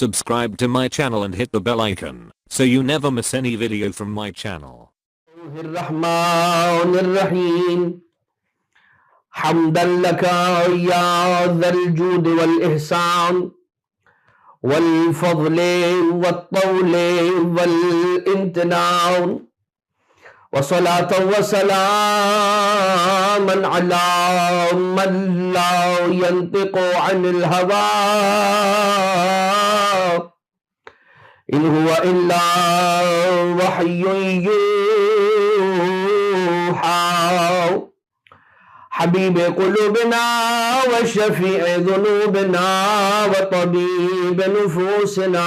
Subscribe to my channel and hit the bell icon so you never miss any video from my channel. الرحمن الرحيم حمدا لك يا ذا الجود والإحسان والفضل والطول والامتنان وصلاة وسلاما على من لا ينطق عن الهوى إن هو إلا وحي يوحى حبيب قلوبنا وشفيع ذنوبنا وطبيب نفوسنا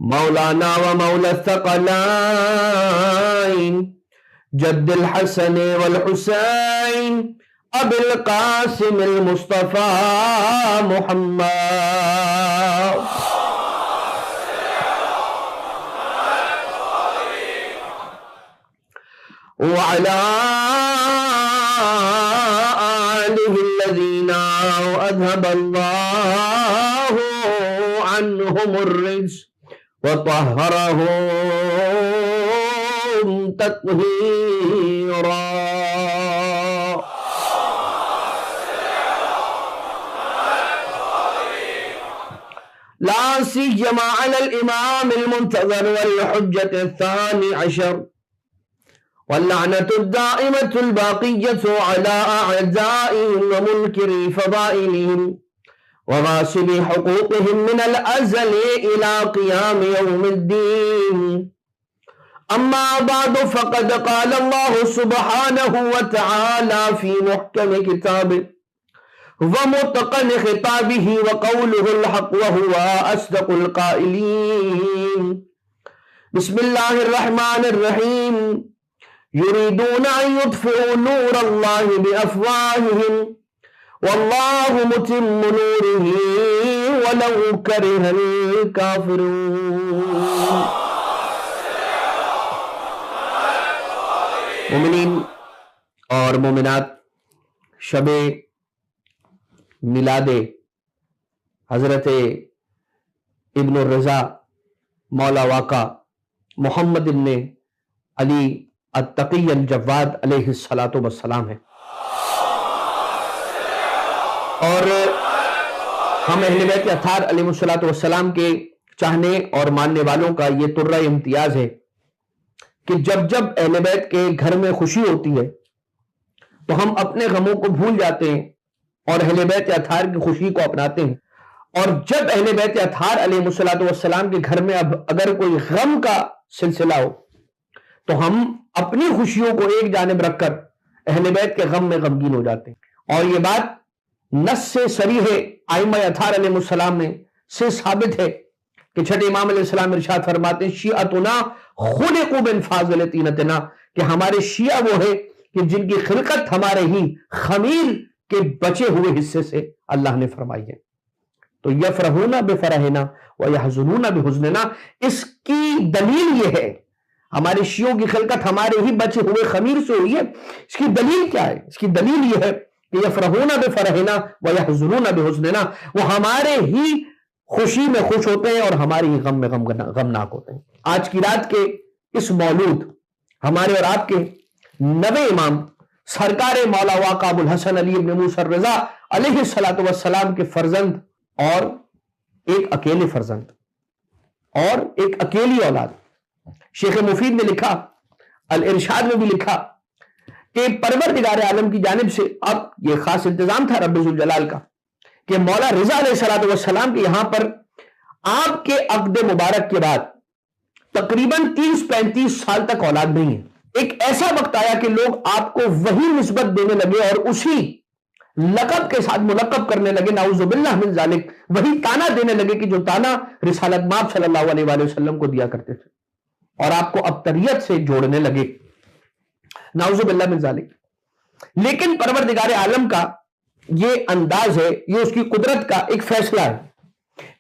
مولانا ومولى الثقلين جد الحسن والحسين أبي القاسم المصطفى محمد وعلى آله الذين أذهب الله عنهم الرجس وطهرهم تطهيرا لا سيما على الإمام المنتظر والحجة الثاني عشر واللعنة الدائمة الباقية على أعدائهم ومنكري فضائلهم وغاصبي حقوقهم من الأزل إلى قيام يوم الدين أما بعد فقد قال الله سبحانه وتعالى في محكم كتابه ومتقن خطابه وقوله الحق وهو أصدق القائلين بسم الله الرحمن الرحيم يريدون أن يطفئوا نور الله بأفواههم والله متم نوره ولو كره الكافرون مومنین اور مومنات، شب میلاد حضرت ابن الرضا مولا واقع محمد ابن علی التقی الجواد علیہ السلام ہے، اور ہم اہل بیت اطہار علیہ السلام کے چاہنے اور ماننے والوں کا یہ طرہ امتیاز ہے کہ جب جب اہل بیت کے گھر میں خوشی ہوتی ہے تو ہم اپنے غموں کو بھول جاتے ہیں اور اہل بیت اطہار کی خوشی کو اپناتے ہیں، اور جب اہل بیت اطہار علیہ السلام کے گھر میں اب اگر کوئی غم کا سلسلہ ہو تو ہم اپنی خوشیوں کو ایک جانب رکھ کر اہل بیت کے غم میں غمگین ہو جاتے ہیں۔ اور یہ بات نص سے صریح ہے، ائمہ اطہار علیہ السلام میں سے ثابت ہے کہ چھٹے امام علیہ السلام ارشاد فرماتے ہیں شیعتنا خلقوا من فاضل طینتنا، کہ ہمارے شیعہ وہ ہے کہ جن کی خلقت ہمارے ہی خمیر کے بچے ہوئے حصے سے اللہ نے فرمائی ہے۔ تو یفرحون بفرحنا ویحزنون بحزننا، اس کی دلیل یہ ہے، ہمارے شیعوں کی خلقت ہمارے ہی بچے ہوئے خمیر سے ہوئی ہے۔ اس کی دلیل کیا ہے؟ اس کی دلیل یہ ہے کہ یفرحون بفرحنا ویحزنون بحزننا، وہ ہمارے ہی خوشی میں خوش ہوتے ہیں اور ہماری ہی غم میں غمناک ہوتے ہیں۔ آج کی رات کے اس مولود ہمارے اور آپ کے نوے امام سرکار مولا واقع ابو الحسن علی ابن موسیٰ الرضا علیہ السلام کے فرزند اور ایک اکیلے فرزند اور ایک اکیلی اولاد۔ شیخ مفید نے لکھا، الارشاد میں بھی لکھا کہ پروردگار عالم کی جانب سے اب یہ خاص انتظام تھا رب ذوالجلال کا کہ مولا رضا علیہ السلام کے یہاں پر آپ کے عقد مبارک کے بعد تقریباً 30-35 سال تک اولاد نہیں ہے۔ ایک ایسا وقت آیا کہ لوگ آپ کو وہی نسبت دینے لگے اور اسی لقب کے ساتھ ملقب کرنے لگے، نعوذ باللہ من ذالک، وہی تانا دینے لگے کہ جو تانا رسالت مآب صلی اللہ علیہ وآلہ وسلم کو دیا کرتے تھے، اور آپ کو ابتریت سے جوڑنے لگے، نعوذ باللہ من ذالک۔ لیکن پروردگار عالم کا یہ انداز ہے، یہ اس کی قدرت کا ایک فیصلہ ہے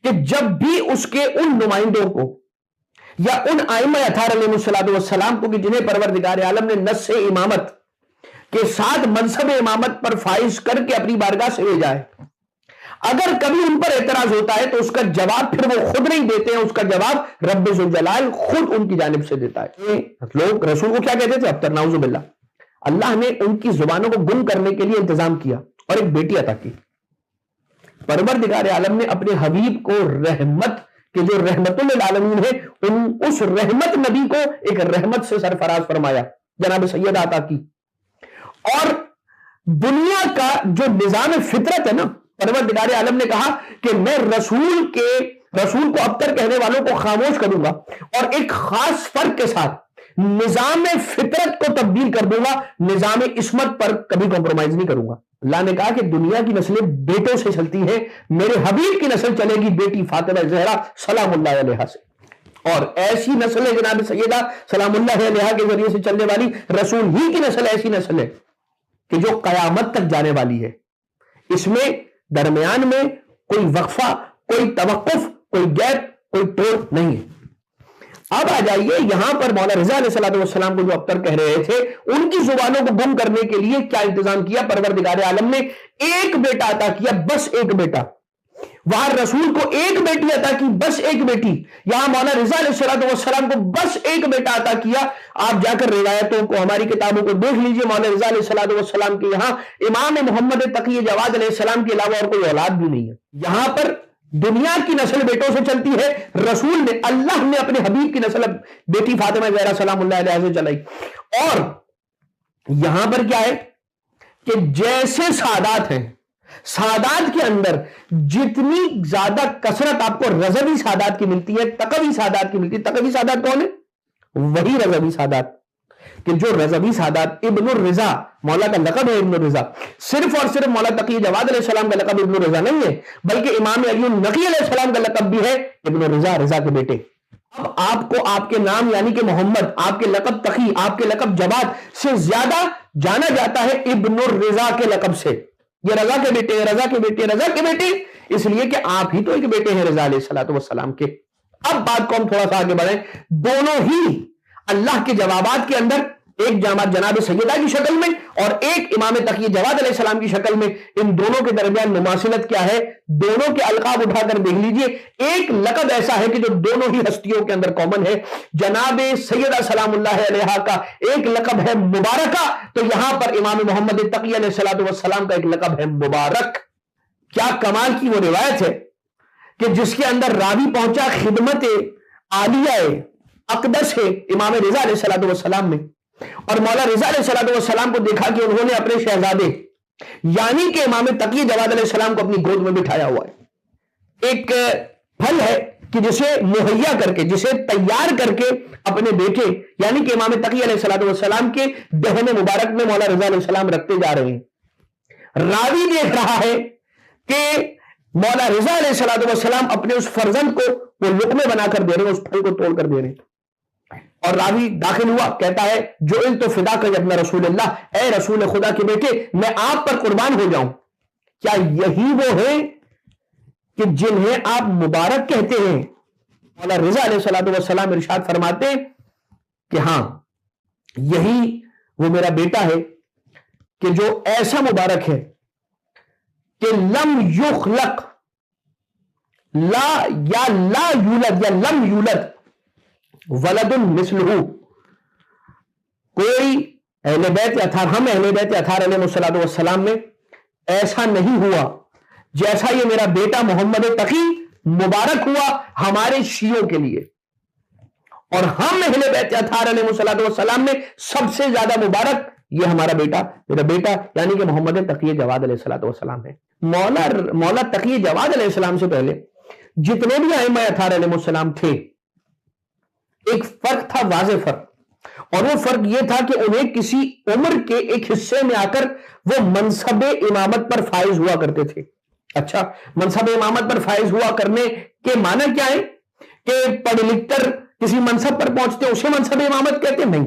کہ جب بھی اس کے ان نمائندوں کو یا ان ائمہ اطہار علیہ السلام کو کہ جنہیں پروردگار عالم نے نص امامت کے ساتھ منصب امامت پر فائز کر کے اپنی بارگاہ سے بھیجا ہے، اگر کبھی ان پر اعتراض ہوتا ہے تو اس کا جواب پھر وہ خود نہیں دیتے ہیں، اس کا جواب رب ذوالجلال خود ان کی جانب سے دیتا ہے۔ لوگ رسول کو کیا کہتے تھے؟ ابتر، نعوذ باللہ۔ اللہ نے ان کی زبانوں کو گم کرنے کے لیے انتظام کیا اور ایک بیٹی عطا کی۔ پروردگار عالم نے اپنے حبیب کو رحمت کہ جو رحمت للعالمین ہے، اس رحمت نبی کو ایک رحمت سے سرفراز فرمایا، جناب سیدہ عطا کی۔ اور دنیا کا جو نظام فطرت ہے نا، پروردگار عالم نے کہا کہ میں رسول کو ابتر کہنے والوں کو خاموش کروں گا اور ایک خاص فرق کے ساتھ نظام فطرت کو تبدیل کر دوں گا، نظام عصمت پر کبھی کمپرومائز نہیں کروں گا۔ اللہ نے کہا کہ دنیا کی نسلیں بیٹوں سے چلتی ہیں، میرے حبیب کی نسل چلے گی بیٹی فاطمہ زہرا سلام اللہ علیہا سے، اور ایسی نسل ہے جناب سیدہ سلام اللہ علیہا کے ذریعے سے چلنے والی رسول ہی کی نسل ایسی نسل ہے کہ جو قیامت تک جانے والی ہے۔ اس میں درمیان میں کوئی وقفہ، کوئی توقف، کوئی گیپ، کوئی ٹوڑ نہیں ہے۔ اب آ جائیے یہاں پر مولا رضا علیہ السلام کو جو ابتر کہہ رہے تھے، ان کی زبانوں کو گم کرنے کے لیے کیا انتظام کیا؟ پروردگار عالم نے ایک بیٹا عطا کیا، بس ایک بیٹا۔ وہاں رسول کو ایک بیٹی عطا کی، بس ایک بیٹی۔ یہاں مولا رضا علیہ السلام کو بس ایک بیٹا عطا کیا۔ آپ جا کر روایتوں کو، ہماری کتابوں کو دیکھ لیجئے، مولا رضا علیہ السلام کے یہاں امام محمد تقی جواد علیہ السلام کے علاوہ اور کوئی اولاد بھی نہیں ہے۔ یہاں پر دنیا کی نسل بیٹوں سے چلتی ہے، رسول نے، اللہ نے اپنے حبیب کی نسل بیٹی فاطمہ زہرا سلام اللہ علیہا سے چلائی۔ اور یہاں پر کیا ہے کہ جیسے سادات ہیں، سادات کے اندر جتنی زیادہ کثرت آپ کو رضوی سادات کی ملتی ہے، تقوی سادات کی ملتی ہے۔ تقوی سادات کون ہے؟ وہی رضوی سادات کہ جو رضوی سادات، ابن الرضا مولا کا لقب ہے، ابن الرضا صرف اور صرف مولا تقی جواد علیہ السلام کا لقب ابن الرضا نہیں ہے، بلکہ امام علی النقی علیہ السلام کا لقب بھی ہے ابن الرضا، رضا کے بیٹے۔ اب آپ کو آپ کے نام یعنی کہ محمد، آپ کے لقب تقی، آپ کے لقب جواد سے زیادہ جانا جاتا ہے ابن الرضا کے لقب سے۔ یہ رضا کے بیٹے، رضا کے بیٹے، رضا کے بیٹے، اس لیے کہ آپ ہی تو ایک بیٹے ہیں رضا علیہ السلام کے۔ اب بات کو ہم تھوڑا سا آگے بڑھیں، دونوں ہی اللہ کے جوابات کے اندر، ایک جناب سیدہ کی شکل میں اور ایک امام تقی جواد علیہ السلام کی شکل میں، ان دونوں کے درمیان مماثلت کیا ہے؟ دونوں کے القاب اٹھا کر دیکھ لیجئے، ایک لقب ایسا ہے کہ جو دونوں ہی ہستیوں کے اندر کامن ہے۔ جناب سیدہ سلام اللہ علیہا کا ایک لقب ہے مبارکہ، تو یہاں پر امام محمد تقی علیہ السلام کا ایک لقب ہے مبارک۔ کیا کمال کی وہ روایت ہے کہ جس کے اندر راوی پہنچا خدمت عالیہ اقدس ہے امام رضا علیہ السلام میں، اور مولا رضا علیہ السلام کو دیکھا کہ انہوں نے اپنے شہزادے یعنی کہ امام تقی جواد علیہ السلام کو اپنی گود میں بٹھایا ہوا ہے۔ ایک پھل ہے کہ جسے مہیا کر کے، جسے تیار کر کے اپنے بیٹے یعنی کہ امام تقی علیہ السلام کے دہن مبارک میں مولا رضا علیہ السلام رکھتے جا رہے ہیں۔ راوی دیکھ رہا ہے کہ مولا رضا علیہ السلام اپنے اس فرزند کو وہ لقمے بنا کر دے رہے ہیں، اس پھل کو توڑ کر دے رہے ہیں، اور راوی داخل ہوا، کہتا ہے جو تو فدا کر ابن رسول اللہ، اے رسول خدا کے بیٹے میں آپ پر قربان ہو جاؤں۔ کیا یہی وہ ہیں کہ جنہیں آپ مبارک کہتے ہیں؟ مولا رضا علیہ السلام ارشاد فرماتے ہیں کہ ہاں یہی وہ میرا بیٹا ہے کہ جو ایسا مبارک ہے کہ لم یخلق لا یولد یا لم یولد ولد مثلہ، کوئی اہل بیت اطہار، ہم اہل بیت اطہار علیہ السلام میں ایسا نہیں ہوا جیسا یہ میرا بیٹا محمد تقی مبارک ہوا ہمارے شیعوں کے لیے، اور ہم اہل بیت اطہار علیہ السلام میں سب سے زیادہ مبارک یہ ہمارا بیٹا، میرا بیٹا یعنی کہ محمد تقی جواد علیہ السلام ہے۔ مولا تقی جواد علیہ السلام سے پہلے جتنے بھی ائمہ اطہار علیہ السلام تھے، ایک فرق تھا، واضح فرق، اور وہ فرق یہ تھا کہ انہیں کسی عمر کے ایک حصے میں آ کر وہ منصب امامت پر فائز ہوا کرتے تھے۔ اچھا، منصب امامت پر فائز ہوا کرنے کے معنی کیا ہے؟ کہ پڑھ لکھ کر کسی منصب پر پہنچتے اسے منصب امامت کہتے؟ نہیں،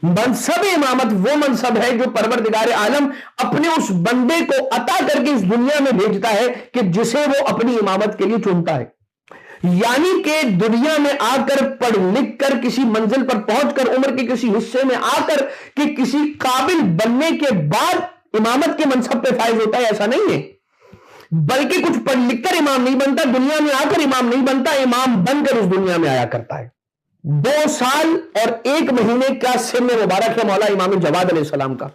منصب امامت وہ منصب ہے جو پروردگار عالم اپنے اس بندے کو عطا کر کے اس دنیا میں بھیجتا ہے کہ جسے وہ اپنی امامت کے لیے چنتا ہے۔ یعنی کہ دنیا میں آ کر پڑھ لکھ کر کسی منزل پر پہنچ کر عمر کے کسی حصے میں آ کر کہ کسی قابل بننے کے بعد امامت کے منصب پہ فائز ہوتا ہے، ایسا نہیں ہے۔ بلکہ کچھ پڑھ لکھ کر امام نہیں بنتا، دنیا میں آ کر امام نہیں بنتا، امام بن کر اس دنیا میں آیا کرتا ہے۔ 2 سال اور 1 مہینے کا سن مبارک ہے مولا امام جواد علیہ السلام کا،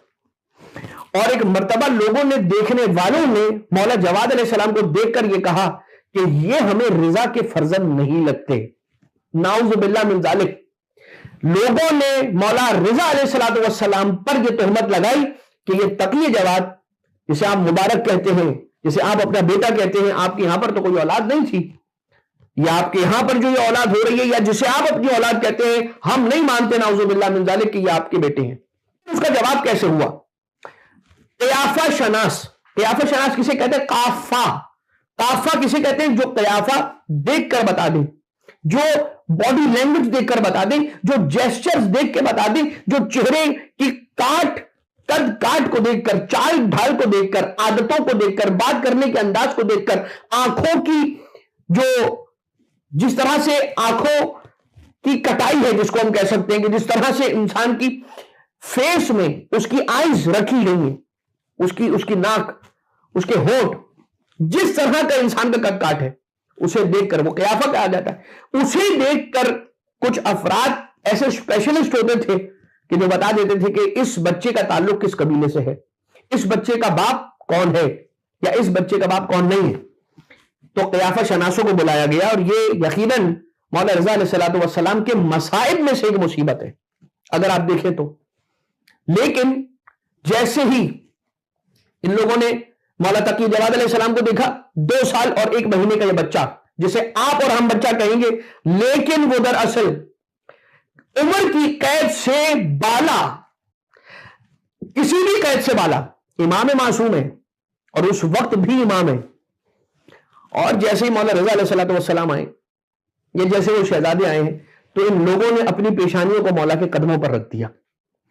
اور ایک مرتبہ لوگوں نے، دیکھنے والوں نے مولا جواد علیہ السلام کو دیکھ کر یہ کہا کہ یہ ہمیں رضا کے فرزند نہیں لگتے، نعوذ باللہ من ذالک۔ لوگوں نے مولا رضا علیہ السلام پر یہ تہمت لگائی کہ یہ تقی جواد، جسے آپ مبارک کہتے ہیں، جسے آپ اپنا بیٹا کہتے ہیں، آپ کے یہاں پر تو کوئی اولاد نہیں تھی، یا آپ کے یہاں پر جو یہ اولاد ہو رہی ہے، یا جسے آپ اپنی اولاد کہتے ہیں، ہم نہیں مانتے نعوذ باللہ من ذالک کہ یہ آپ کے بیٹے ہیں۔ اس کا جواب کیسے ہوا؟ قیافہ شناس، قیافہ شناس کسے کہتے ہیں؟ قافہ کسے کہتے ہیں؟ جو قیافہ دیکھ کر بتا دیں، جو باڈی لینگویج دیکھ کر بتا دیں، جو جیسچرز دیکھ کے بتا دیں، جو چہرے کی قد کاٹ کو دیکھ کر، چال ڈھال کو دیکھ کر، عادتوں کو دیکھ کر، بات کرنے کے انداز کو دیکھ کر، آنکھوں کی جو جس طرح سے آنکھوں کی کٹائی ہے جس کو ہم کہہ سکتے ہیں، کہ جس طرح سے انسان کی فیس میں اس کی آئیز رکھی گئی ہیں، اس کی ناک، اس کے ہونٹ، جس طرح کا انسان کا قد کاٹ ہے، اسے دیکھ کر وہ قیافہ کہا جاتا ہے۔ اسے دیکھ کر کچھ افراد ایسے اسپیشلسٹ ہوتے تھے کہ جو بتا دیتے تھے کہ اس بچے کا تعلق کس قبیلے سے ہے، اس بچے کا باپ کون ہے، یا اس بچے کا باپ کون نہیں ہے۔ تو قیافہ شناسوں کو بلایا گیا، اور یہ یقیناً مولا رضا علیہ السلام کے مصائب میں سے ایک مصیبت ہے اگر آپ دیکھیں تو۔ لیکن جیسے ہی ان لوگوں نے مولا تقی جواد علیہ السلام کو دیکھا، 2 سال اور 1 مہینے کا یہ بچہ، جسے آپ اور ہم بچہ کہیں گے، لیکن وہ دراصل عمر کی قید سے بالا، کسی بھی قید سے بالا امام معصوم ہے، اور اس وقت بھی امام ہے۔ اور جیسے ہی مولا رضا علیہ السلام آئے، یہ جیسے وہ شہزادے آئے ہیں، تو ان لوگوں نے اپنی پیشانیوں کو مولا کے قدموں پر رکھ دیا،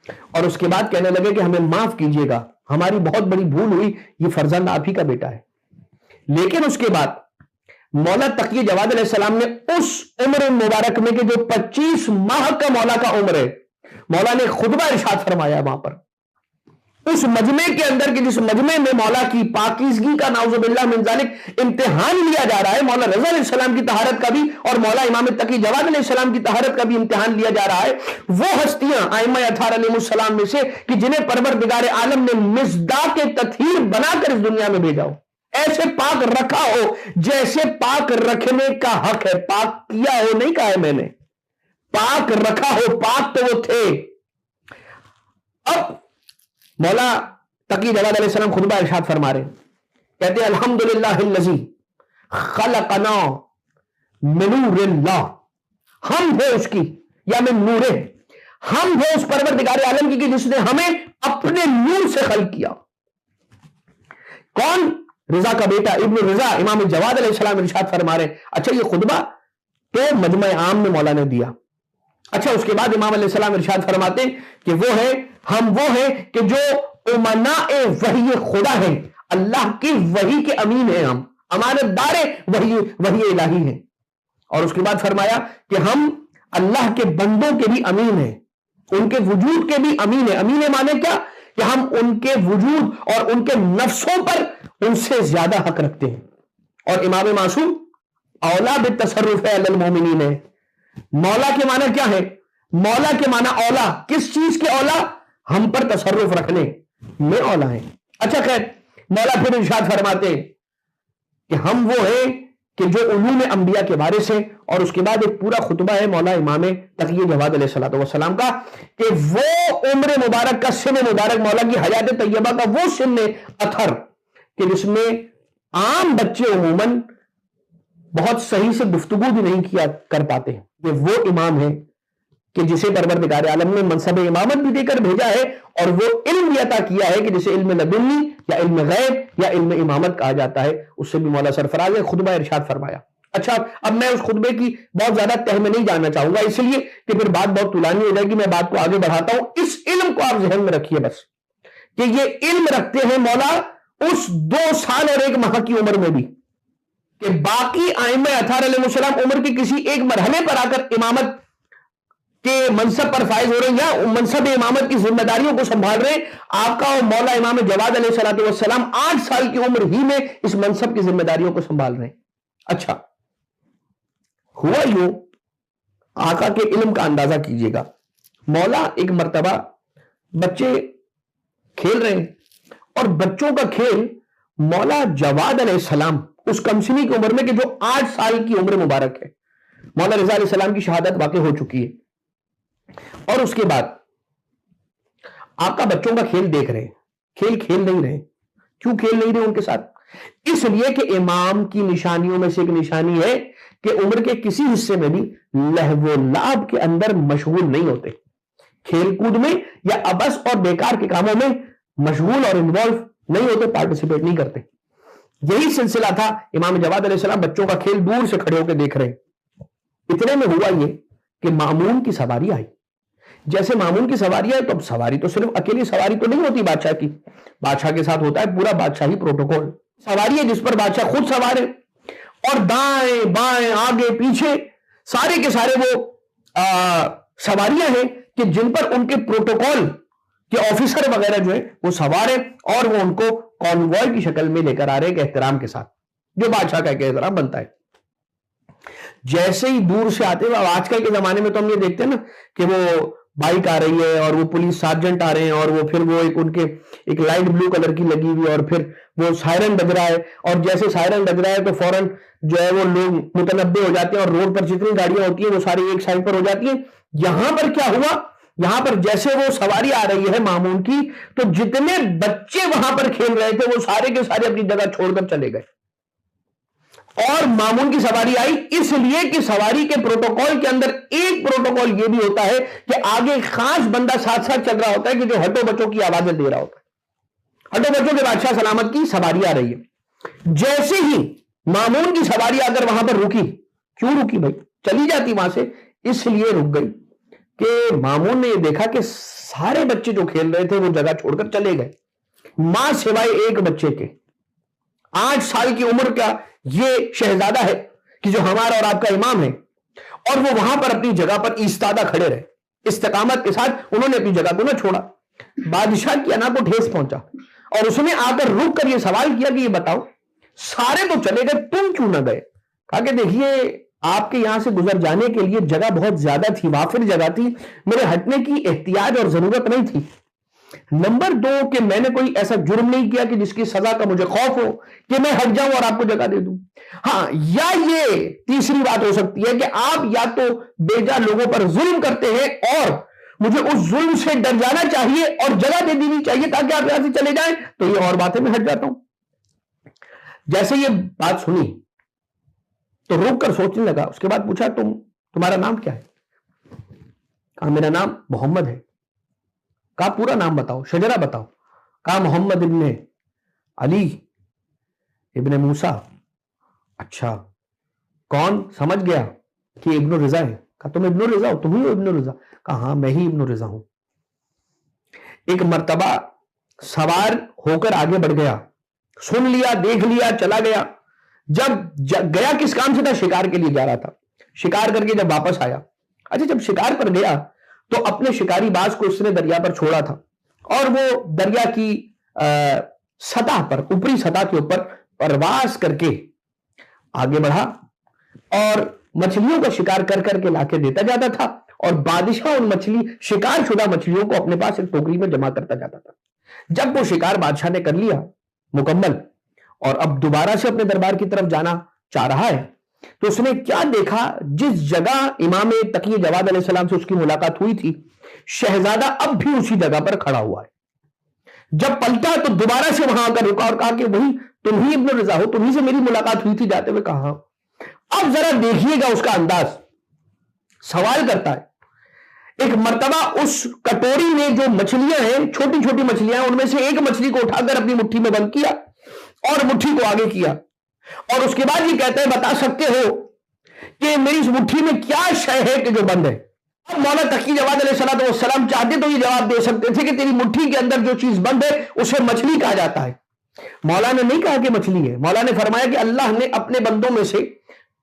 اور اس کے بعد کہنے لگے کہ ہمیں معاف کیجئے گا، ہماری بہت بڑی بھول ہوئی، یہ فرزند آپ ہی کا بیٹا ہے۔ لیکن اس کے بعد مولا تقی جواد علیہ السلام نے اس عمر مبارک میں کہ جو 25 ماہ کا مولا کا عمر ہے، مولا نے خطبہ ارشاد فرمایا وہاں پر، اس مجمع کے اندر، کہ جس مجمع میں مولا کی پاکیزگی کا نعوذ باللہ من ذالک امتحان لیا جا رہا ہے، مولا رضا علیہ السلام کی طہارت کا بھی اور مولا امام تقی جواد علیہ السلام کی طہارت کا بھی امتحان لیا جا رہا ہے، وہ ہستیاں ائمہ اطہار علیہ السلام میں سے کہ جنہیں پروردگار عالم نے مصداق تطہیر بنا کر اس دنیا میں بھیجا ہو، ایسے پاک رکھا ہو جیسے پاک رکھنے کا حق ہے، پاک کیا ہو نہیں کہا ہے میں نے، پاک رکھا ہو، پاک تو وہ تھے۔ اب مولا تقی جواد علیہ السلام خطبہ ارشاد فرما رہے ہیں، کہتے ہیں الحمدللہ الذی خلقنا من نور اللہ، ہم ہے اس کی، یا من نور، ہم ہے اس پروردگار عالم کی کہ جس نے ہمیں اپنے نور سے خلق کیا۔ کون؟ رضا کا بیٹا ابن رضا امام جواد علیہ السلام ارشاد فرما رہے ہیں۔ اچھا یہ خطبہ تو مجمع عام میں مولا نے دیا۔ اچھا اس کے بعد امام علیہ السلام ارشاد فرماتے ہیں کہ وہ ہے، ہم وہ ہیں کہ جو امناء وحی خدا ہیں، اللہ کی وحی کے امین ہیں، ہم امانت دار وحی الہی ہیں۔ اور اس کے بعد فرمایا کہ ہم اللہ کے بندوں کے بھی امین ہیں، ان کے وجود کے بھی امین ہیں۔ امین مانے کیا؟ کہ ہم ان کے وجود اور ان کے نفسوں پر ان سے زیادہ حق رکھتے ہیں۔ اور امام معصوم اولا بالتصرف علی المومنین ہے۔ مولا کے معنی کیا ہے؟ مولا کے معنی اولا، کس چیز کے اولا؟ ہم پر تصرف رکھنے میں اولا ہے۔ اچھا خیر، مولا پھر ارشاد فرماتے ہیں کہ ہم وہ ہیں کہ جو علوم انبیاء کے وارث ہیں، اور اس کے بعد ایک پورا خطبہ ہے مولا امام تقی جواد علیہ السلام کا کہ وہ عمر مبارک کا سن مبارک، مولا کی حیات طیبہ کا وہ سن اطہر کہ جس میں عام بچے عموماً بہت صحیح سے گفتگو بھی نہیں کیا کر پاتے ہیں۔ یہ وہ امام ہے کہ جسے پروردگار عالم نے منصب امامت بھی دے کر بھیجا ہے، اور وہ علم بھی عطا کیا ہے کہ جسے علم لدنی یا علم غیب یا علم امامت کہا جاتا ہے، اس سے بھی مولا سرفراز ہے۔ خطبہ ارشاد فرمایا۔ اچھا اب میں اس خطبے کی بہت زیادہ تہ میں نہیں جاننا چاہوں گا، اس لیے کہ پھر بات بہت طولانی ہو جائے گی، میں بات کو آگے بڑھاتا ہوں۔ اس علم کو آپ ذہن میں رکھیے بس، کہ یہ علم رکھتے ہیں مولا اس 2 سال اور 1 ماہ کی عمر میں بھی، کہ باقی ائمہ اطہار علیہ السلام عمر کے کسی ایک مرحلے پر آ کر امامت کہ منصب پر فائز ہو رہے ہیں یا منصب امامت کی ذمہ داریوں کو سنبھال رہے ہیں. آقا و مولا امام جواد علیہ السلام 8 سال کی عمر ہی میں اس منصب کی ذمہ داریوں کو سنبھال رہے ہیں. اچھا ہوا یوں, آقا کے علم کا اندازہ کیجئے گا. مولا ایک مرتبہ بچے کھیل رہے ہیں اور بچوں کا کھیل مولا جواد علیہ السلام اس کمسنی کی عمر میں کہ جو 8 سال کی عمر مبارک ہے, مولا رضا علیہ السلام کی شہادت واقع ہو چکی ہے, اور اس کے بعد آقا بچوں کا کھیل دیکھ رہے ہیں, کھیل نہیں رہے. کیوں کھیل نہیں رہے ان کے ساتھ؟ اس لیے کہ امام کی نشانیوں میں سے ایک نشانی ہے کہ عمر کے کسی حصے میں بھی لہو و لعب کے اندر مشغول نہیں ہوتے, کھیل کود میں یا عبث اور بیکار کے کاموں میں مشغول اور انوالو نہیں ہوتے, پارٹیسپیٹ نہیں کرتے. یہی سلسلہ تھا. امام جواد علیہ السلام بچوں کا کھیل دور سے کھڑے ہو کے دیکھ رہے ہیں. اتنے میں ہوا یہ کہ مامون کی سواری آئی. جیسے مامون کی سواری آئی تو اب سواری تو صرف اکیلی سواری تو نہیں ہوتی بادشاہ کی, بادشاہ کے ساتھ ہوتا ہے پورا بادشاہی پروٹوکول. سواری ہے جس پر بادشاہ خود سوار ہے اور دائیں بائیں آگے پیچھے سارے کے سارے وہ سواریاں ہیں کہ جن پر ان کے پروٹوکول کے آفیسر وغیرہ جو ہے وہ سوار ہیں اور وہ ان کو کانوائے کی شکل میں لے کر آ رہے ہیں احترام کے ساتھ, جو بادشاہ کا ایک احترام بنتا ہے. جیسے ہی دور سے آتے ہوئے, آج کل کے زمانے میں تو ہم یہ دیکھتے ہیں نا کہ وہ بائک آ رہی ہے اور وہ پولیس سارجنٹ آ رہے ہیں اور وہ پھر وہ ان کے ایک لائٹ بلو کلر کی لگی ہوئی اور پھر وہ سائرن بج رہا ہے, اور جیسے سائرن بج رہا ہے تو فوراً جو ہے وہ لوگ متنبع ہو جاتے ہیں اور روڈ پر جتنی گاڑیاں ہوتی ہیں وہ ساری ایک سائڈ پر ہو جاتی ہیں. یہاں پر کیا ہوا, یہاں پر جیسے وہ سواری آ رہی ہے مامون کی تو جتنے بچے وہاں پر کھیل رہے تھے وہ سارے کے سارے اپنی جگہ چھوڑ کر چلے گئے, اور مامون کی سواری آئی اس لیے کہ سواری کے پروٹوکول کے اندر ایک پروٹوکول یہ بھی ہوتا ہے کہ آگے خاص بندہ ساتھ ساتھ چل رہا ہوتا ہے کہ جو ہٹو بچوں کی آوازیں دے رہا ہوتا ہے. ہٹو بچوں کے بادشاہ سلامت کی سواری آ رہی ہے. جیسے ہی مامون کی سواری آ کر وہاں پر رکی, کیوں رکی بھائی, چلی جاتی وہاں سے, اس لیے رک گئی کہ مامون نے یہ دیکھا کہ سارے بچے جو کھیل رہے تھے وہ جگہ چھوڑ کر چلے گئے, ماں سوائے ایک بچے کے. 8 سال کی عمر کا یہ شہزادہ ہے کہ جو ہمارا اور آپ کا امام ہے, اور وہ وہاں پر اپنی جگہ پر ایستادہ کھڑے رہے, استقامت کے ساتھ انہوں نے اپنی جگہ کو نہ چھوڑا. بادشاہ کی انا کو ٹھیس پہنچا اور اس نے آ کر رک کر یہ سوال کیا کہ یہ بتاؤ سارے تو چلے گئے, تم کیوں نہ گئے؟ کہا کہ دیکھیے آپ کے یہاں سے گزر جانے کے لیے جگہ بہت زیادہ تھی, وافر جگہ تھی, میرے ہٹنے کی احتیاط اور ضرورت نہیں تھی. نمبر 2 کہ میں نے کوئی ایسا جرم نہیں کیا کہ جس کی سزا کا مجھے خوف ہو کہ میں ہٹ جاؤں اور آپ کو جگہ دے دوں. ہاں, یا یہ تیسری بات ہو سکتی ہے کہ آپ یا تو بیجا لوگوں پر ظلم کرتے ہیں اور مجھے اس ظلم سے ڈر جانا چاہیے اور جگہ دے دینی چاہیے تاکہ آپ یہاں سے چلے جائیں, تو یہ اور بات ہے, میں ہٹ جاتا ہوں. جیسے یہ بات سنی تو رک کر سوچنے لگا. اس کے بعد پوچھا تمہارا نام کیا ہے؟ کہا میرا نام محمد ہے. کہا پورا نام بتاؤ, شجرہ بتاؤ. کہا محمد ابن علی ابن موسیٰ. اچھا کون؟ سمجھ گیا کہ ابن رضا ہے. کہا تم ابن رضا ہو؟ تم ہی ہو ابن رضا؟ کہا ہاں میں ہی ابن رضا ہوں. ایک مرتبہ سوار ہو کر آگے بڑھ گیا, سن لیا, دیکھ لیا, چلا گیا. جب گیا کس کام سے تھا؟ شکار کے لیے جا رہا تھا. شکار کر کے جب واپس آیا, اچھا جب شکار پر گیا تو اپنے شکاری باز کو اس نے دریا پر چھوڑا تھا اور وہ دریا کی سطح پر, اوپری سطح کے اوپر پرواز کر کے آگے بڑھا اور مچھلیوں کا شکار کر کر کے لا کے دیتا جاتا تھا, اور بادشاہ ان شکار شدہ مچھلیوں کو اپنے پاس ایک ٹوکری میں جمع کرتا جاتا تھا. جب وہ شکار بادشاہ نے کر لیا مکمل اور اب دوبارہ سے اپنے دربار کی طرف جانا چاہ رہا ہے تو اس نے کیا دیکھا, جس جگہ امام تقی جواد علیہ السلام سے اس کی ملاقات ہوئی تھی شہزادہ اب بھی اسی جگہ پر کھڑا ہوا ہے. جب پلٹا تو دوبارہ سے وہاں آ کر رکا اور کہا کہ وہی تم ہی ابن رضا ہو, تم ہی سے میری ملاقات ہوئی تھی. جاتے ہوئے کہا. اب ذرا دیکھیے گا اس کا انداز, سوال کرتا ہے. ایک مرتبہ اس کٹوری میں جو مچھلیاں ہیں, چھوٹی چھوٹی مچھلیاں, ان میں سے ایک مچھلی کو اٹھا کر اپنی مٹھی میں بند کیا اور مٹھی کو آگے کیا, اور اس کے بعد یہ کہتا ہے بتا سکتے ہو کہ میری اس مٹھی میں کیا شے ہے کہ جو بند ہے؟ اب مولا تقی جواد علیہ السلام چاہتے تو یہ جواب دے سکتے تھے کہ تیری مٹھی کے اندر جو چیز بند ہے اسے مچھلی کہا جاتا ہے. مولا نے نہیں کہا کہ مچھلی ہے, مولا نے فرمایا کہ اللہ نے اپنے بندوں میں سے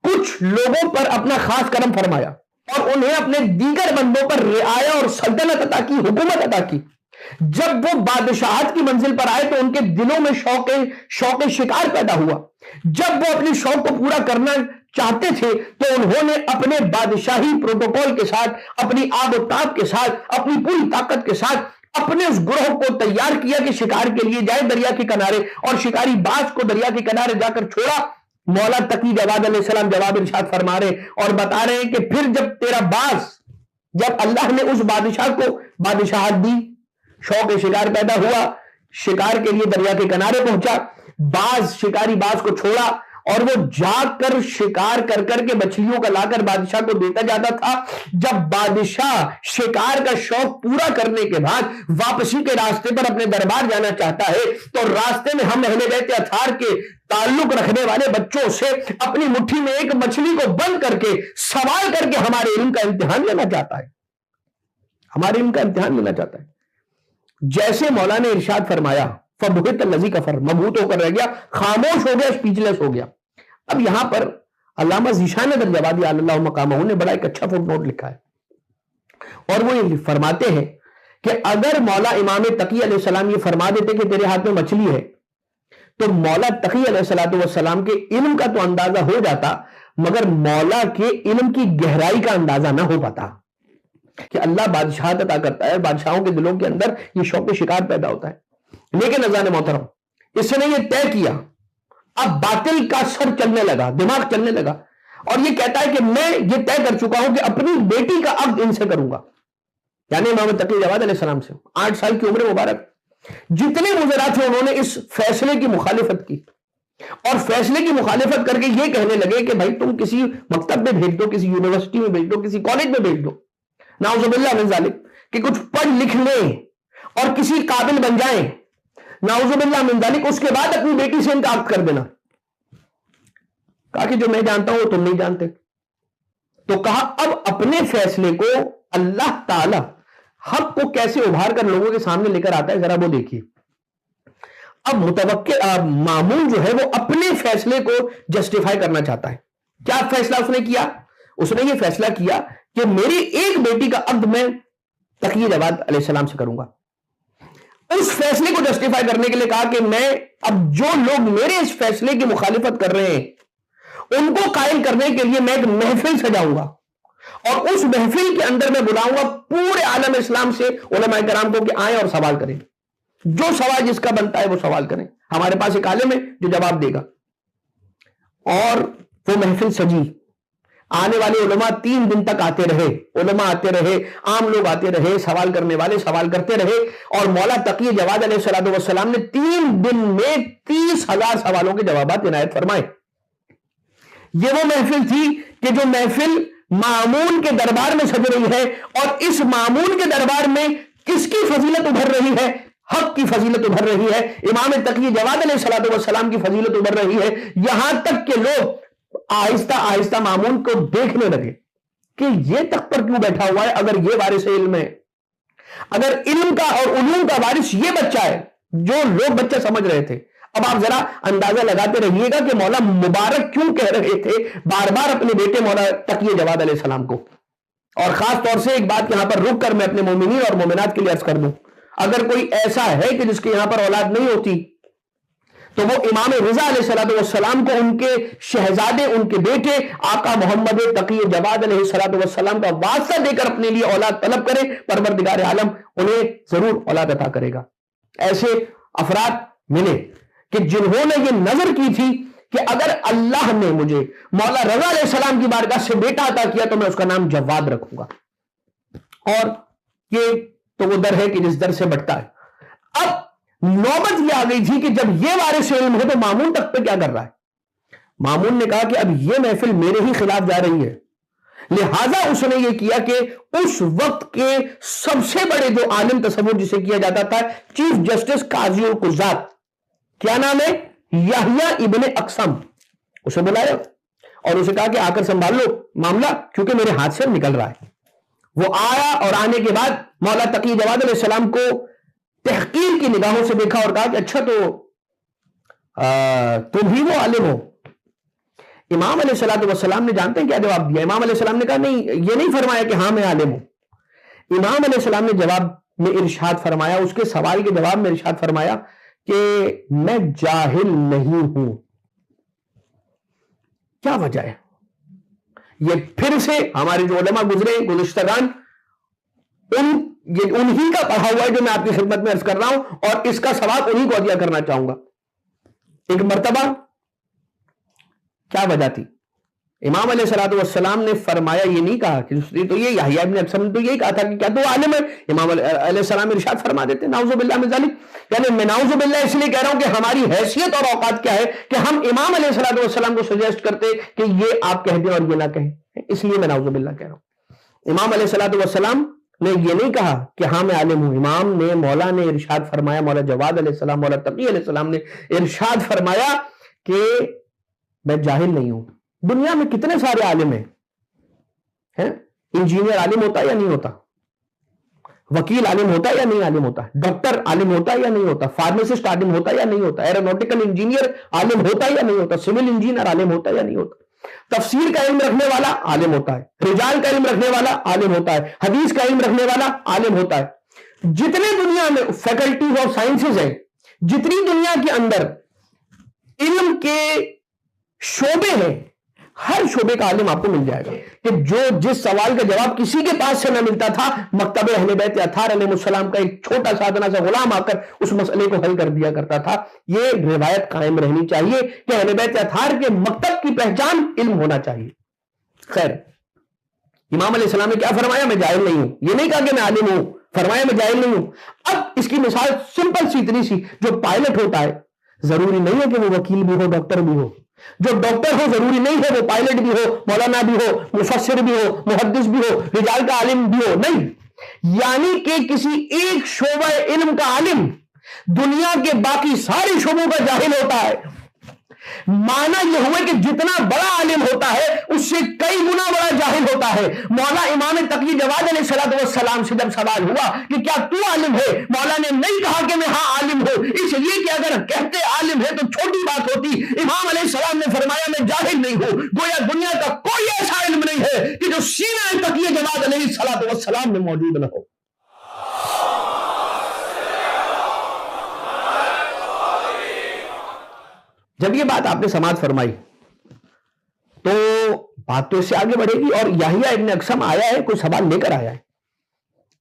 کچھ لوگوں پر اپنا خاص کرم فرمایا اور انہیں اپنے دیگر بندوں پر رعایا اور سلطنت عطا کی, حکومت عطا کی. جب وہ بادشاہت کی منزل پر آئے تو ان کے دلوں میں شوق شکار پیدا ہوا. جب وہ اپنی شوق کو پورا کرنا چاہتے تھے تو انہوں نے اپنے بادشاہی پروٹوکول کے ساتھ, اپنی آب و تاب کے ساتھ, اپنی پوری طاقت کے ساتھ اپنے اس گروہ کو تیار کیا کہ شکار کے لیے جائے دریا کے کنارے, اور شکاری باز کو دریا کے کنارے جا کر چھوڑا. مولا تقی جواد علیہ السلام جواب ارشاد فرما رہے اور بتا رہے ہیں کہ پھر جب تیرا باز, جب اللہ نے اس بادشاہ کو بادشاہت دی, شوق شکار پیدا ہوا, شکار کے لیے دریا کے کنارے پہنچا, باز شکاری باز کو چھوڑا اور وہ جا کر شکار کر کر کے مچھلیوں کا لا کر بادشاہ کو دیتا جاتا تھا. جب بادشاہ شکار کا شوق پورا کرنے کے بعد واپسی کے راستے پر اپنے دربار جانا چاہتا ہے تو راستے میں ہم اہل بیت اطہار کے تعلق رکھنے والے بچوں سے اپنی مٹھی میں ایک مچھلی کو بند کر کے سوال کر کے ہمارے علم کا امتحان لینا چاہتا ہے, ہمارے علم کا امتحان لینا چاہتا ہے. جیسے مولا نے ارشاد فرمایا فبہت الذی کفر, مبہوت ہو کر رہ گیا, خاموش ہو گیا, اسپیچلیس ہو گیا. اب یہاں پر علامہ ذیشان درجوادی اللہ مقامہ نے بڑا ایک اچھا فٹ نوٹ لکھا ہے, اور وہ یہ فرماتے ہیں کہ اگر مولا امام تقی علیہ السلام یہ فرما دیتے کہ تیرے ہاتھ میں مچھلی ہے تو مولا تقی علیہ السلام کے علم کا تو اندازہ ہو جاتا, مگر مولا کے علم کی گہرائی کا اندازہ نہ ہو پاتا کہ اللہ بادشاہت عطا کرتا ہے, بادشاہوں کے دلوں کے اندر یہ شوق شکار پیدا ہوتا ہے. لیکن اذان محترم, اس نے یہ طے کیا, اب باطل کا سر چلنے لگا, دماغ چلنے لگا, اور یہ کہتا ہے کہ میں یہ طے کر چکا ہوں کہ اپنی بیٹی کا عقد ان سے کروں گا, یعنی امام تقی جواد علیہ السلام سے. 8 سال کی عمر مبارک, جتنے وزراء تھے انہوں نے اس فیصلے کی مخالفت کی, اور فیصلے کی مخالفت کر کے یہ کہنے لگے کہ بھائی تم کسی مکتب میں بھیج دو, کسی یونیورسٹی میں بھیج دو, کسی کالج میں بھیج دو, نعوذ باللہ من ذالک, کہ کچھ پڑھ لکھ لیں اور کسی قابل بن جائیں, نعوذ باللہ من ذالک, اس کے بعد اپنی بیٹی سے ان کا عقد کر دینا. کہا کہ جو میں جانتا ہوں وہ تم نہیں جانتے. تو کہا اب اپنے فیصلے کو اللہ تعالی حق کو کیسے ابھار کر لوگوں کے سامنے لے کر آتا ہے, ذرا وہ دیکھیے. اب متوقع مامون جو ہے وہ اپنے فیصلے کو جسٹیفائی کرنا چاہتا ہے. کیا فیصلہ اس نے کیا؟ اس نے یہ فیصلہ کیا کہ میری ایک بیٹی کا عقد میں تقی جواد علیہ السلام سے کروں گا. اس فیصلے کو جسٹیفائی کرنے کے لیے کہا کہ میں اب جو لوگ میرے اس فیصلے کی مخالفت کر رہے ہیں ان کو قائل کرنے کے لیے میں ایک محفل سجاؤں گا, اور اس محفل کے اندر میں بلاؤں گا پورے عالم اسلام سے علماء کرام کو کہ آئیں اور سوال کریں, جو سوال جس کا بنتا ہے وہ سوال کریں, ہمارے پاس ایک عالم ہے جو جواب دے گا. اور وہ محفل سجی, آنے والے علماء 3 دن تک آتے رہے, علماء آتے رہے, عام لوگ آتے رہے, سوال کرنے والے سوال کرتے رہے, اور مولا تقی جواد علیہ السلام نے 3 دن میں 30,000 سوالوں کے جوابات عنایت فرمائے. یہ وہ محفل تھی کہ جو محفل مامون کے دربار میں سج رہی ہے, اور اس مامون کے دربار میں کس کی فضیلت ابھر رہی ہے؟ حق کی فضیلت ابھر رہی ہے, امام تقی جواد علیہ السلام کی فضیلت ابھر رہی ہے. یہاں تک کہ لوگ آہستہ آہستہ مامون کو دیکھنے لگے کہ یہ تخت پر کیوں بیٹھا ہوا ہے, اگر یہ وارث علم ہے, اگر علم کا اور علوم کا وارث یہ بچہ ہے جو لوگ بچہ سمجھ رہے تھے. اب آپ ذرا اندازہ لگاتے رہیے گا کہ مولا مبارک کیوں کہہ رہے تھے بار بار اپنے بیٹے مولا تقی جواد علیہ السلام کو. اور خاص طور سے ایک بات یہاں پر رک کر میں اپنے مومنین اور مومنات کے لیے عرض کر دوں, اگر کوئی ایسا ہے کہ جس کے یہاں پر اولاد نہیں ہوتی تو وہ امام رضا علیہ السلام کو ان کے شہزادے, ان کے بیٹے آقا محمد تقی جواد علیہ السلام کا واسطہ دے کر اپنے لیے اولاد طلب کرے, پروردگار عالم انہیں ضرور اولاد عطا کرے گا. ایسے افراد ملے کہ جنہوں نے یہ نظر کی تھی کہ اگر اللہ نے مجھے مولا رضا علیہ السلام کی بارگاہ سے بیٹا عطا کیا تو میں اس کا نام جواد رکھوں گا. اور یہ تو وہ در ہے کہ جس در سے بٹتا ہے. اب نوبت یہ آ گئی تھی کہ جب یہ وارث علم ہے تو مامون تک پہ کیا کر رہا ہے؟ مامون نے کہا کہ اب یہ محفل میرے ہی خلاف جا رہی ہے, لہذا اس نے یہ کیا کہ اس وقت کے سب سے بڑے جو عالم تصور جسے کیا جاتا تھا, چیف جسٹس قاضی القضات, کیا نام ہے, یحییٰ ابن اقسم, اسے بلایا اور اسے کہا کہ آ کر سنبھال لو معاملہ کیونکہ میرے ہاتھ سے نکل رہا ہے. وہ آیا اور آنے کے بعد مولا تقی جواد علیہ السلام کو تحقیر کی نگاہوں سے دیکھا اور کہا کہ اچھا تو تم ہی وہ عالم ہو. امام علیہ الصلوۃ والسلام نے جانتے ہیں کیا جواب دیا؟ امام علیہ السلام نے کہا نہیں، یہ نہیں فرمایا کہ ہاں میں عالم ہوں. امام علیہ السلام نے جواب میں ارشاد فرمایا، اس کے سوال کے جواب میں ارشاد فرمایا کہ میں جاہل نہیں ہوں. کیا وجہ ہے؟ یہ پھر سے ہمارے جو علماء گزرے گزشتگان انہی کا پڑھا ہوا ہے جو میں آپ کی خدمت میں عرض کر رہا ہوں، اور اس کا ثواب انہی کو عطیہ کرنا چاہوں گا. ایک مرتبہ کیا وجہ تھی؟ امام علیہ الصلوۃ والسلام نے فرمایا، یہ نہیں کہا کہ تو یہ یحییٰ ابن اقسم نے تو یہی کہا تھا کہ کیا تو عالم ہے؟ امام علیہ السلام ارشاد فرما دیتے نعوذ باللہ من ذالک، یعنی میں نعوذ باللہ اس لیے کہہ رہا ہوں کہ ہماری حیثیت اور اوقات کیا ہے کہ ہم امام علیہ الصلوۃ والسلام کو سجیسٹ کرتے کہ یہ آپ کہہ دیں اور یہ نہ کہیں، اس لیے میں نعوذ باللہ کہہ رہا ہوں. امام علیہ الصلوۃ والسلام نے یہ نہیں کہا کہ ہاں میں عالم ہوں. امام نے مولا نے ارشاد فرمایا، مولا جواد علیہ السلام، مولا تقی علیہ السلام نے ارشاد فرمایا کہ میں جاہل نہیں ہوں. دنیا میں کتنے سارے عالم ہیں. انجینئر عالم ہوتا ہے یا نہیں ہوتا؟ وکیل عالم ہوتا ہے یا نہیں عالم ہوتا؟ ڈاکٹر عالم ہوتا ہے یا نہیں ہوتا؟ فارماسسٹ عالم ہوتا ہے یا نہیں ہوتا؟ ایرونوٹیکل انجینئر عالم ہوتا ہے یا نہیں ہوتا؟ سول انجینئر عالم ہوتا ہے یا نہیں ہوتا؟ تفسیر کا علم رکھنے والا عالم ہوتا ہے، رجال کا علم رکھنے والا عالم ہوتا ہے، حدیث کا علم رکھنے والا عالم ہوتا ہے. جتنے دنیا میں فیکلٹیز آف سائنسز ہیں، جتنی دنیا کے اندر علم کے شعبے ہیں، ہر شعبے کا عالم آپ کو مل جائے گا. کہ جو جس سوال کا جواب کسی کے پاس سے نہ ملتا تھا، مکتب اہل بیت اطہار علیہ السلام کا ایک چھوٹا سا ادنا سا غلام آ کر اس مسئلے کو حل کر دیا کرتا تھا. یہ روایت قائم رہنی چاہیے کہ اہل بیت اطہار کے مکتب کی پہچان علم ہونا چاہیے. خیر، امام علیہ السلام نے کیا فرمایا؟ میں جاہل نہیں ہوں. یہ نہیں کہا کہ میں عالم ہوں، فرمایا میں جاہل نہیں ہوں. اب اس کی مثال سمپل سی اتنی سی، جو پائلٹ ہوتا ہے ضروری نہیں ہے کہ وہ وکیل بھی ہو، ڈاکٹر بھی ہو. جو ڈاکٹر ہو ضروری نہیں ہے وہ پائلٹ بھی ہو، مولانا بھی ہو، مفسر بھی ہو، محدث بھی ہو، رجال کا عالم بھی ہو. نہیں، یعنی کہ کسی ایک شعبہ علم کا عالم دنیا کے باقی سارے شعبوں کا جاہل ہوتا ہے. معنی یہ ہوا کہ جتنا بڑا عالم ہوتا ہے اس سے کئی گنا بڑا جاہل ہوتا ہے. مولا امام تقی جواد علیہ الصلوۃ والسلام سے جب سوال ہوا کہ کیا تو عالم ہے، مولا نے نہیں کہا کہ میں ہاں عالم ہوں، اس لیے کہ اگر کہتے عالم ہے تو چھوٹی بات ہوتی. امام علیہ السلام نے فرمایا میں جاہل نہیں ہوں. گویا دنیا کا کوئی ایسا علم نہیں ہے کہ جو سینہ تقی جواد علیہ الصلوۃ والسلام میں موجود نہ ہو. جب یہ بات آپ نے سماعت فرمائی تو بات تو اس سے آگے بڑھے گی. اور یحییٰ ابن اقسم آیا ہے، کوئی سوال لے کر آیا ہے.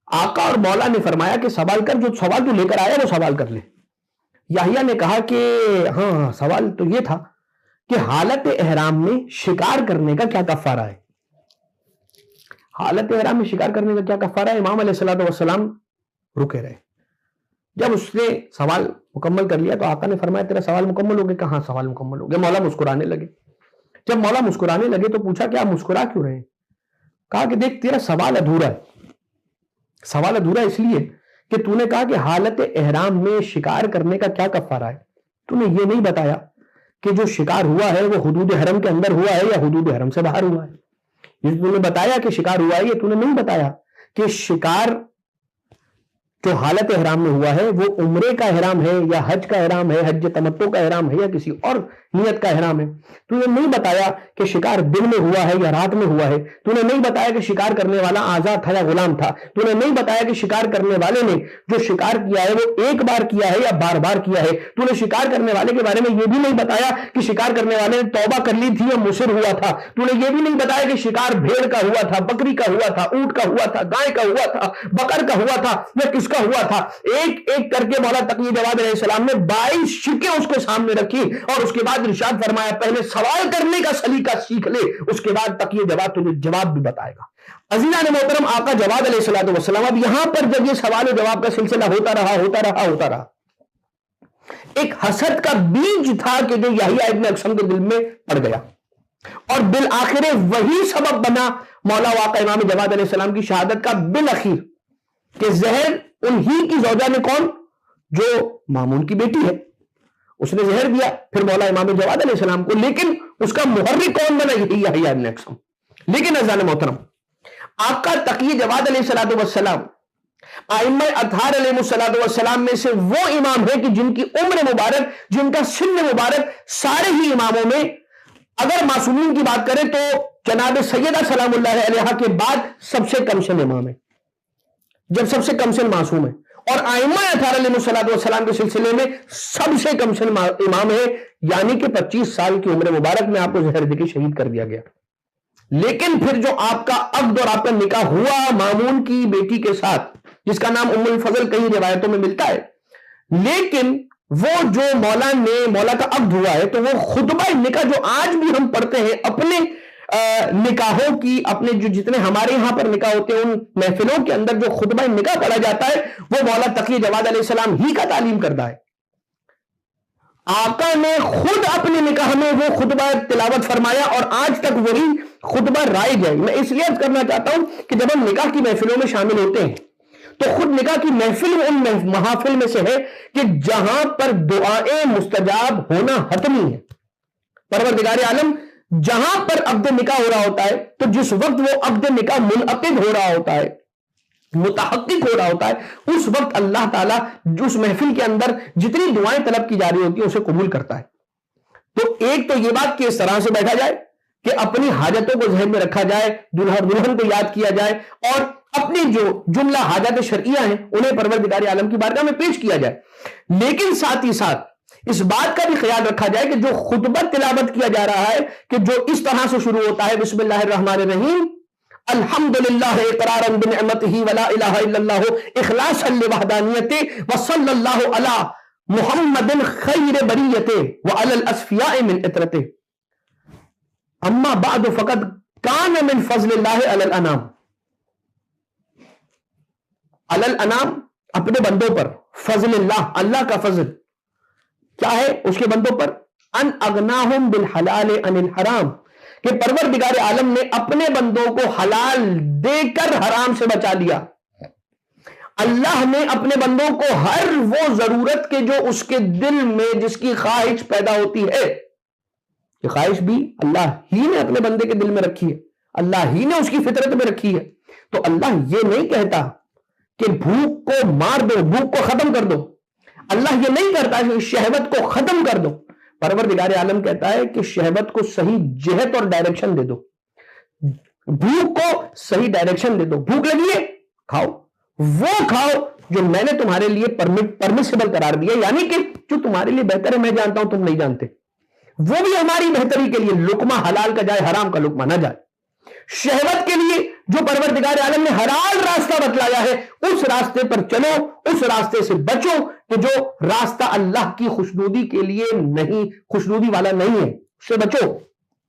آقا اور مولا نے فرمایا کہ سوال کر، جو سوال تو لے کر آیا وہ سوال کر لے. یحییٰ نے کہا کہ ہاں سوال تو یہ تھا کہ حالت احرام میں شکار کرنے کا کیا کفارہ ہے. حالت احرام میں شکار کرنے کا کیا کفارہ ہے؟ امام علیہ الصلوۃ والسلام رکے رہے. جب اس نے سوال مکمل کر لیا تو آقا نے فرمایا تیرا سوال مکمل ہو گیا؟ کہاں سوال مکمل ہو گیا. مولا مسکرانے لگے. جب مولا مسکرانے لگے تو پوچھا کہ آپ مسکرا کیوں رہے ہیں؟ کہا کہ دیکھ تیرا سوال ادھورا ہے. سوال ادھورا اس لیے کہ تو نے کہا کہ حالت احرام میں شکار کرنے کا کیا کفارہ ہے. تو نے یہ نہیں بتایا کہ جو شکار ہوا ہے وہ حدود حرم کے اندر ہوا ہے یا حدود حرم سے باہر ہوا ہے. یہ تو نے بتایا کہ شکار ہوا ہے، یہ تو نے نہیں بتایا کہ شکار جو حالت احرام میں ہوا ہے وہ عمرے کا احرام ہے یا حج کا احرام ہے، حج تمتع کا احرام ہے یا کسی اور نیت کا احرام ہے. تو نے نہیں بتایا کہ شکار دن میں ہوا ہے یا رات میں ہوا ہے. تو نے نہیں بتایا کہ شکار کرنے والا آزاد تھا یا غلام تھا. تو نے نہیں بتایا کہ شکار کرنے والے نے جو شکار کیا ہے وہ ایک بار کیا ہے یا بار بار کیا ہے. تو نے شکار کرنے والے کے بارے میں یہ بھی نہیں بتایا کہ شکار کرنے والے نے توبہ کر لی تھی یا مصر ہوا تھا. تو نے یہ بھی نہیں بتایا کہ شکار بھیڑ کا ہوا تھا، بکری کا ہوا تھا، اونٹ کا ہوا تھا، گائے کا ہوا تھا، بکر کا ہوا تھا یا کس کا ہوا تھا. ایک ایک کر کے مولا تقی جواد علیہ السلام نے 22 شکیں اس کے سامنے رکھی اور اس کے بعد ارشاد فرمایا پہلے سوال کرنے کا سلیقہ سیکھ لے، اس کے بعد تقی جواد تجھے جواب بھی بتائے گا. عزیزان محترم، آقا جواد علیہ الصلوۃ والسلام اب یہاں پر جب یہ سوال و جواب کا سلسلہ ہوتا رہا ایک حسد کا بیج تھا کہ جو یحییٰ ابن اقسم کے دل میں پڑ گیا اور بالآخر وہی سبب بنا مولا واقع امام جواد علیہ السلام کی شہادت کا بالآخر کہ زہر انہی کی زوجہ نے کون، جو مامون کی بیٹی ہے، اس نے زہر دیا پھر مولا امام جواد علیہ السلام کو. لیکن اس کا محرک کون بنا؟ یہی یحییٰ ابن اقسم. لیکن عزیزان محترم، آقا تقی جواد علیہ الصلوۃ والسلام ائمہ اطہار علیہ الصلوۃ والسلام میں سے وہ امام ہے کہ جن کی عمر مبارک، جن کا سن مبارک سارے ہی اماموں میں اگر معصومین کی بات کریں تو جناب سیدہ سلام اللہ علیہا کے بعد سب سے کم سن امام ہے، جب سب سے کم سن معصوم ہے، اور ائمہ اطہار علیہ السلام کے سلسلے میں سب سے کم سن امام ہے، یعنی کہ 25 سال کی عمر مبارک میں آپ کو زہر دے کے شہید کر دیا گیا۔ لیکن پھر جو آپ کا عقد اور آپ کا نکاح ہوا مامون کی بیٹی کے ساتھ، جس کا نام ام الفضل کئی روایتوں میں ملتا ہے، لیکن وہ جو مولا کا عقد ہوا ہے تو وہ خطبہ نکاح جو آج بھی ہم پڑھتے ہیں اپنے نکاحوں کی، اپنے جو جتنے ہمارے یہاں پر نکاح ہوتے ہیں ان محفلوں کے اندر جو خطبہ نکاح پڑھا جاتا ہے وہ مولا تقی جواد علیہ السلام ہی کا تعلیم کردہ ہے۔ آقا نے خود اپنے نکاح میں وہ خطبہ تلاوت فرمایا اور آج تک وہی خطبہ رائج ہے۔ میں اس لیے عرض کرنا چاہتا ہوں کہ جب ہم نکاح کی محفلوں میں شامل ہوتے ہیں تو خود نکاح کی محفل ان محافل میں سے ہے کہ جہاں پر دعائیں مستجاب ہونا حتمی ہے۔ پروردگار عالم جہاں پر عقد نکاح ہو رہا ہوتا ہے تو جس وقت وہ عقد نکاح منعقد ہو رہا ہوتا ہے، متحقق ہو رہا ہوتا ہے، اس وقت اللہ تعالیٰ اس محفل کے اندر جتنی دعائیں طلب کی جا رہی ہوتی ہیں اسے قبول کرتا ہے۔ تو ایک تو یہ بات کہ اس طرح سے بیٹھا جائے کہ اپنی حاجتوں کو ذہن میں رکھا جائے، دلہن کو یاد کیا جائے اور اپنی جو جملہ حاجات شرعیہ ہیں انہیں پروردگار عالم کی بارگاہ میں پیش کیا جائے، لیکن ساتھ ہی ساتھ اس بات کا بھی خیال رکھا جائے کہ جو خطبہ تلاوت کیا جا رہا ہے کہ جو اس طرح سے شروع ہوتا ہے بسم اللہ الرحمن الرحیم الحمدللہ اقرارا بنعمتہ ولا الہ الا اللہ اخلاصا لوحدانیتہ وصلی اللہ علی محمد خیر بریتہ وعلی الاسفیاء من اطرتہ اما بعد فقد کان من فضل اللہ علی الانام، علی الانام اپنے بندوں پر، فضل اللہ اللہ کا فضل کیا ہے اس کے بندوں پر، ان اغناہم بالحلال عن الحرام، کہ پروردگار عالم نے اپنے بندوں کو حلال دے کر حرام سے بچا لیا۔ اللہ نے اپنے بندوں کو ہر وہ ضرورت کے جو اس کے دل میں جس کی خواہش پیدا ہوتی ہے، یہ خواہش بھی اللہ ہی نے اپنے بندے کے دل میں رکھی ہے، اللہ ہی نے اس کی فطرت میں رکھی ہے۔ تو اللہ یہ نہیں کہتا کہ بھوک کو مار دو، بھوک کو ختم کر دو، اللہ یہ نہیں کرتا کہ شہوت کو ختم کر دو، پروردگار عالم کہتا ہے کہ شہوت کو صحیح جہت اور ڈائریکشن دے دو، بھوک کو صحیح ڈائریکشن دے دو، بھوک لگی ہے کھاؤ، وہ کھاؤ جو میں نے تمہارے لیے پرمیسیبل قرار دیا، یعنی کہ جو تمہارے لیے بہتر ہے میں جانتا ہوں تم نہیں جانتے، وہ بھی ہماری بہتری کے لیے، لقمہ حلال کا جائے حرام کا لقمہ نہ جائے۔ شہوت کے لیے جو پروردگار عالم نے حلال راستہ بتلایا ہے اس راستے پر چلو، اس راستے سے بچو کہ جو راستہ اللہ کی خوشنودی کے لیے نہیں، خوشنودی والا نہیں ہے، اس سے بچو۔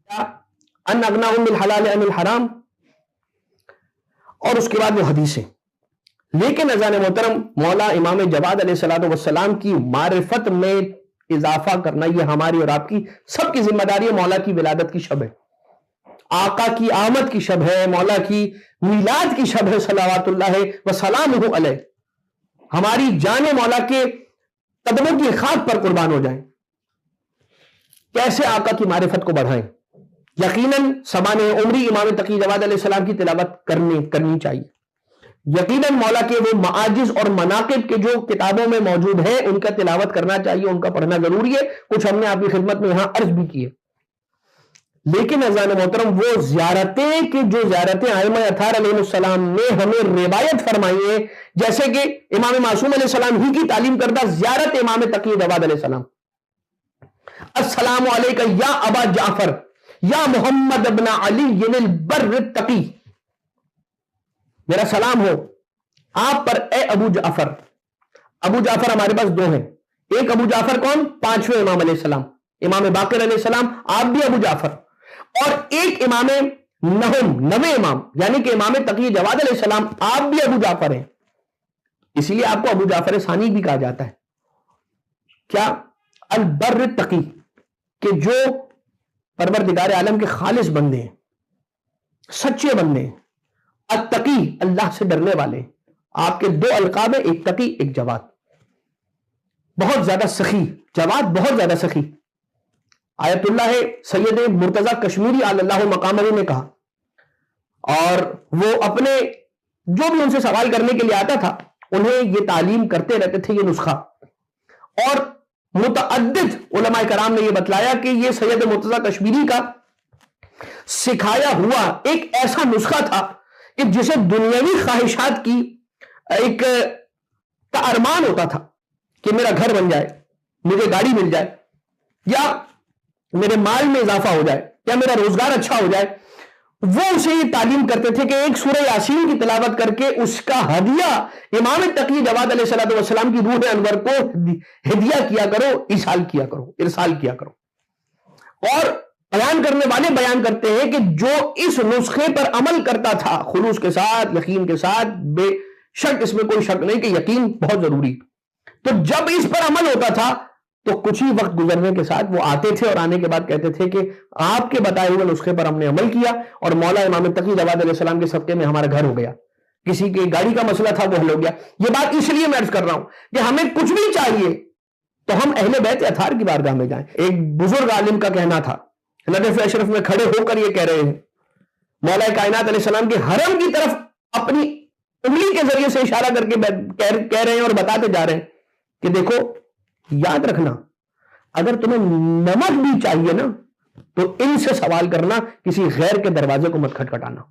ان اغناہم بالحلال عن الحرام، اور اس کے بعد وہ حدیثیں۔ لیکن اذان محترم مولا امام جواد علیہ السلام کی معرفت میں اضافہ کرنا یہ ہماری اور آپ کی سب کی ذمہ داری ہے۔ مولا کی ولادت کی شب ہے، آقا کی آمد کی شب ہے، مولا کی میلاد کی شب ہے، صلوات اللہ وسلامہ علیہ، ہماری جانیں مولا کے قدموں کی خاک پر قربان ہو جائیں۔ کیسے آقا کی معرفت کو بڑھائیں؟ یقیناً سبانہ عمری امام تقی جواد علیہ السلام کی تلاوت کرنی چاہیے، یقیناً مولا کے وہ معاجز اور مناقب کے جو کتابوں میں موجود ہیں ان کا تلاوت کرنا چاہیے، ان کا پڑھنا ضروری ہے، کچھ ہم نے آپ کی خدمت میں یہاں عرض بھی کی ہے۔ لیکن اذان محترم وہ زیارتیں کہ جو زیارتیں ائمہ اطہار علیہ السلام نے ہمیں روایت فرمائی ہیں، جیسے کہ امام معصوم علیہ السلام ہی کی تعلیم کردہ زیارت امام تقی جواد علیہ السلام، السلام علیکہ یا ابا جعفر یا محمد ابن علی البر التقی، میرا سلام ہو آپ پر اے ابو جعفر۔ ابو جعفر ہمارے پاس دو ہیں، ایک ابو جعفر کون؟ پانچویں امام علیہ السلام، امام باقر علیہ السلام، آپ بھی ابو جعفر، اور ایک امام نویں امام یعنی کہ امام تقی جواد علیہ السلام، آپ بھی ابو جعفر ہیں، اسی لیے آپ کو ابو جعفر ثانی بھی کہا جاتا ہے۔ کیا؟ البر تقی، کہ جو پروردگار عالم کے خالص بندے ہیں، سچے بندے ہیں، التقی اللہ سے ڈرنے والے۔ آپ کے دو القاب ہیں، ایک تقی ایک جواد، بہت زیادہ سخی، جواد بہت زیادہ سخی۔ آیت اللہ سید مرتضی کشمیری علی اللہ مقامہ نے کہا، اور وہ اپنے جو بھی ان سے سوال کرنے کے لیے آتا تھا انہیں یہ تعلیم کرتے رہتے تھے، یہ نسخہ، اور متعدد علماء کرام نے یہ بتلایا کہ یہ سید مرتضی کشمیری کا سکھایا ہوا ایک ایسا نسخہ تھا کہ جسے دنیاوی خواہشات کی ایک ارمان ہوتا تھا کہ میرا گھر بن جائے، مجھے گاڑی مل جائے، یا میرے مال میں اضافہ ہو جائے، یا میرا روزگار اچھا ہو جائے، وہ اسے یہ تعلیم کرتے تھے کہ ایک سورہ یاسین کی تلاوت کر کے اس کا ہدیہ امام تقی جواد علیہ السلام کی روح انور کو ہدیہ کیا کرو، ارسال کیا کرو. اور بیان کرنے والے بیان کرتے ہیں کہ جو اس نسخے پر عمل کرتا تھا خلوص کے ساتھ، یقین کے ساتھ، بے شک اس میں کوئی شک نہیں کہ یقین بہت ضروری، تو جب اس پر عمل ہوتا تھا تو کچھ ہی وقت گزرنے کے ساتھ وہ آتے تھے اور آنے کے بعد کہتے تھے کہ آپ کے بتائے ہوئے نسخے پر ہم نے عمل کیا اور مولا امام تقی جواد علیہ السلام کے صدقے میں ہمارا گھر ہو گیا، کسی کی گاڑی کا مسئلہ تھا وہ حل ہو گیا. یہ بات اس لیے میں عرض کر رہا ہوں کہ ہمیں کچھ بھی چاہیے تو ہم اہل بیت اطہار کی بارگاہ میں جائیں. ایک بزرگ عالم کا کہنا تھا، نجف اشرف میں کھڑے ہو کر یہ کہہ رہے ہیں، مولا کائنات علیہ السلام کے حرم کی طرف اپنی انگلی کے ذریعے سے اشارہ کر کے کہہ رہے ہیں اور بتاتے جا رہے ہیں کہ دیکھو یاد رکھنا، اگر تمہیں نمک بھی چاہیے نا تو ان سے سوال کرنا، کسی غیر کے دروازے کو مت کھٹکھٹانا.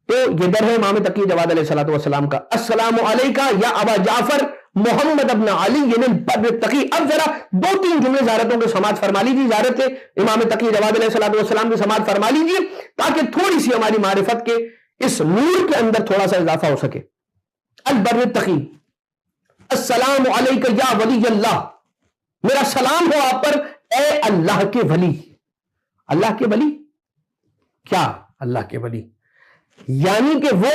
تو یہ در ہے امام تقی جواد علیہ السلام کا. السلام علیکہ یا ابا جعفر محمد ابن علی یعنی بدر تقی. اب ذرا 2-3 جملے زیارتوں کے سماعت فرما لیجیے، زیارت امام تقی جواد علیہ السلام کی سماعت فرما لیجیے تاکہ تھوڑی سی ہماری معرفت کے اس نور کے اندر تھوڑا سا اضافہ ہو سکے. البر تقی، السلام علیکہ یا ولی اللہ، میرا سلام ہو آپ پر اے اللہ کے ولی. اللہ کے ولی کیا؟ اللہ کے ولی یعنی کہ وہ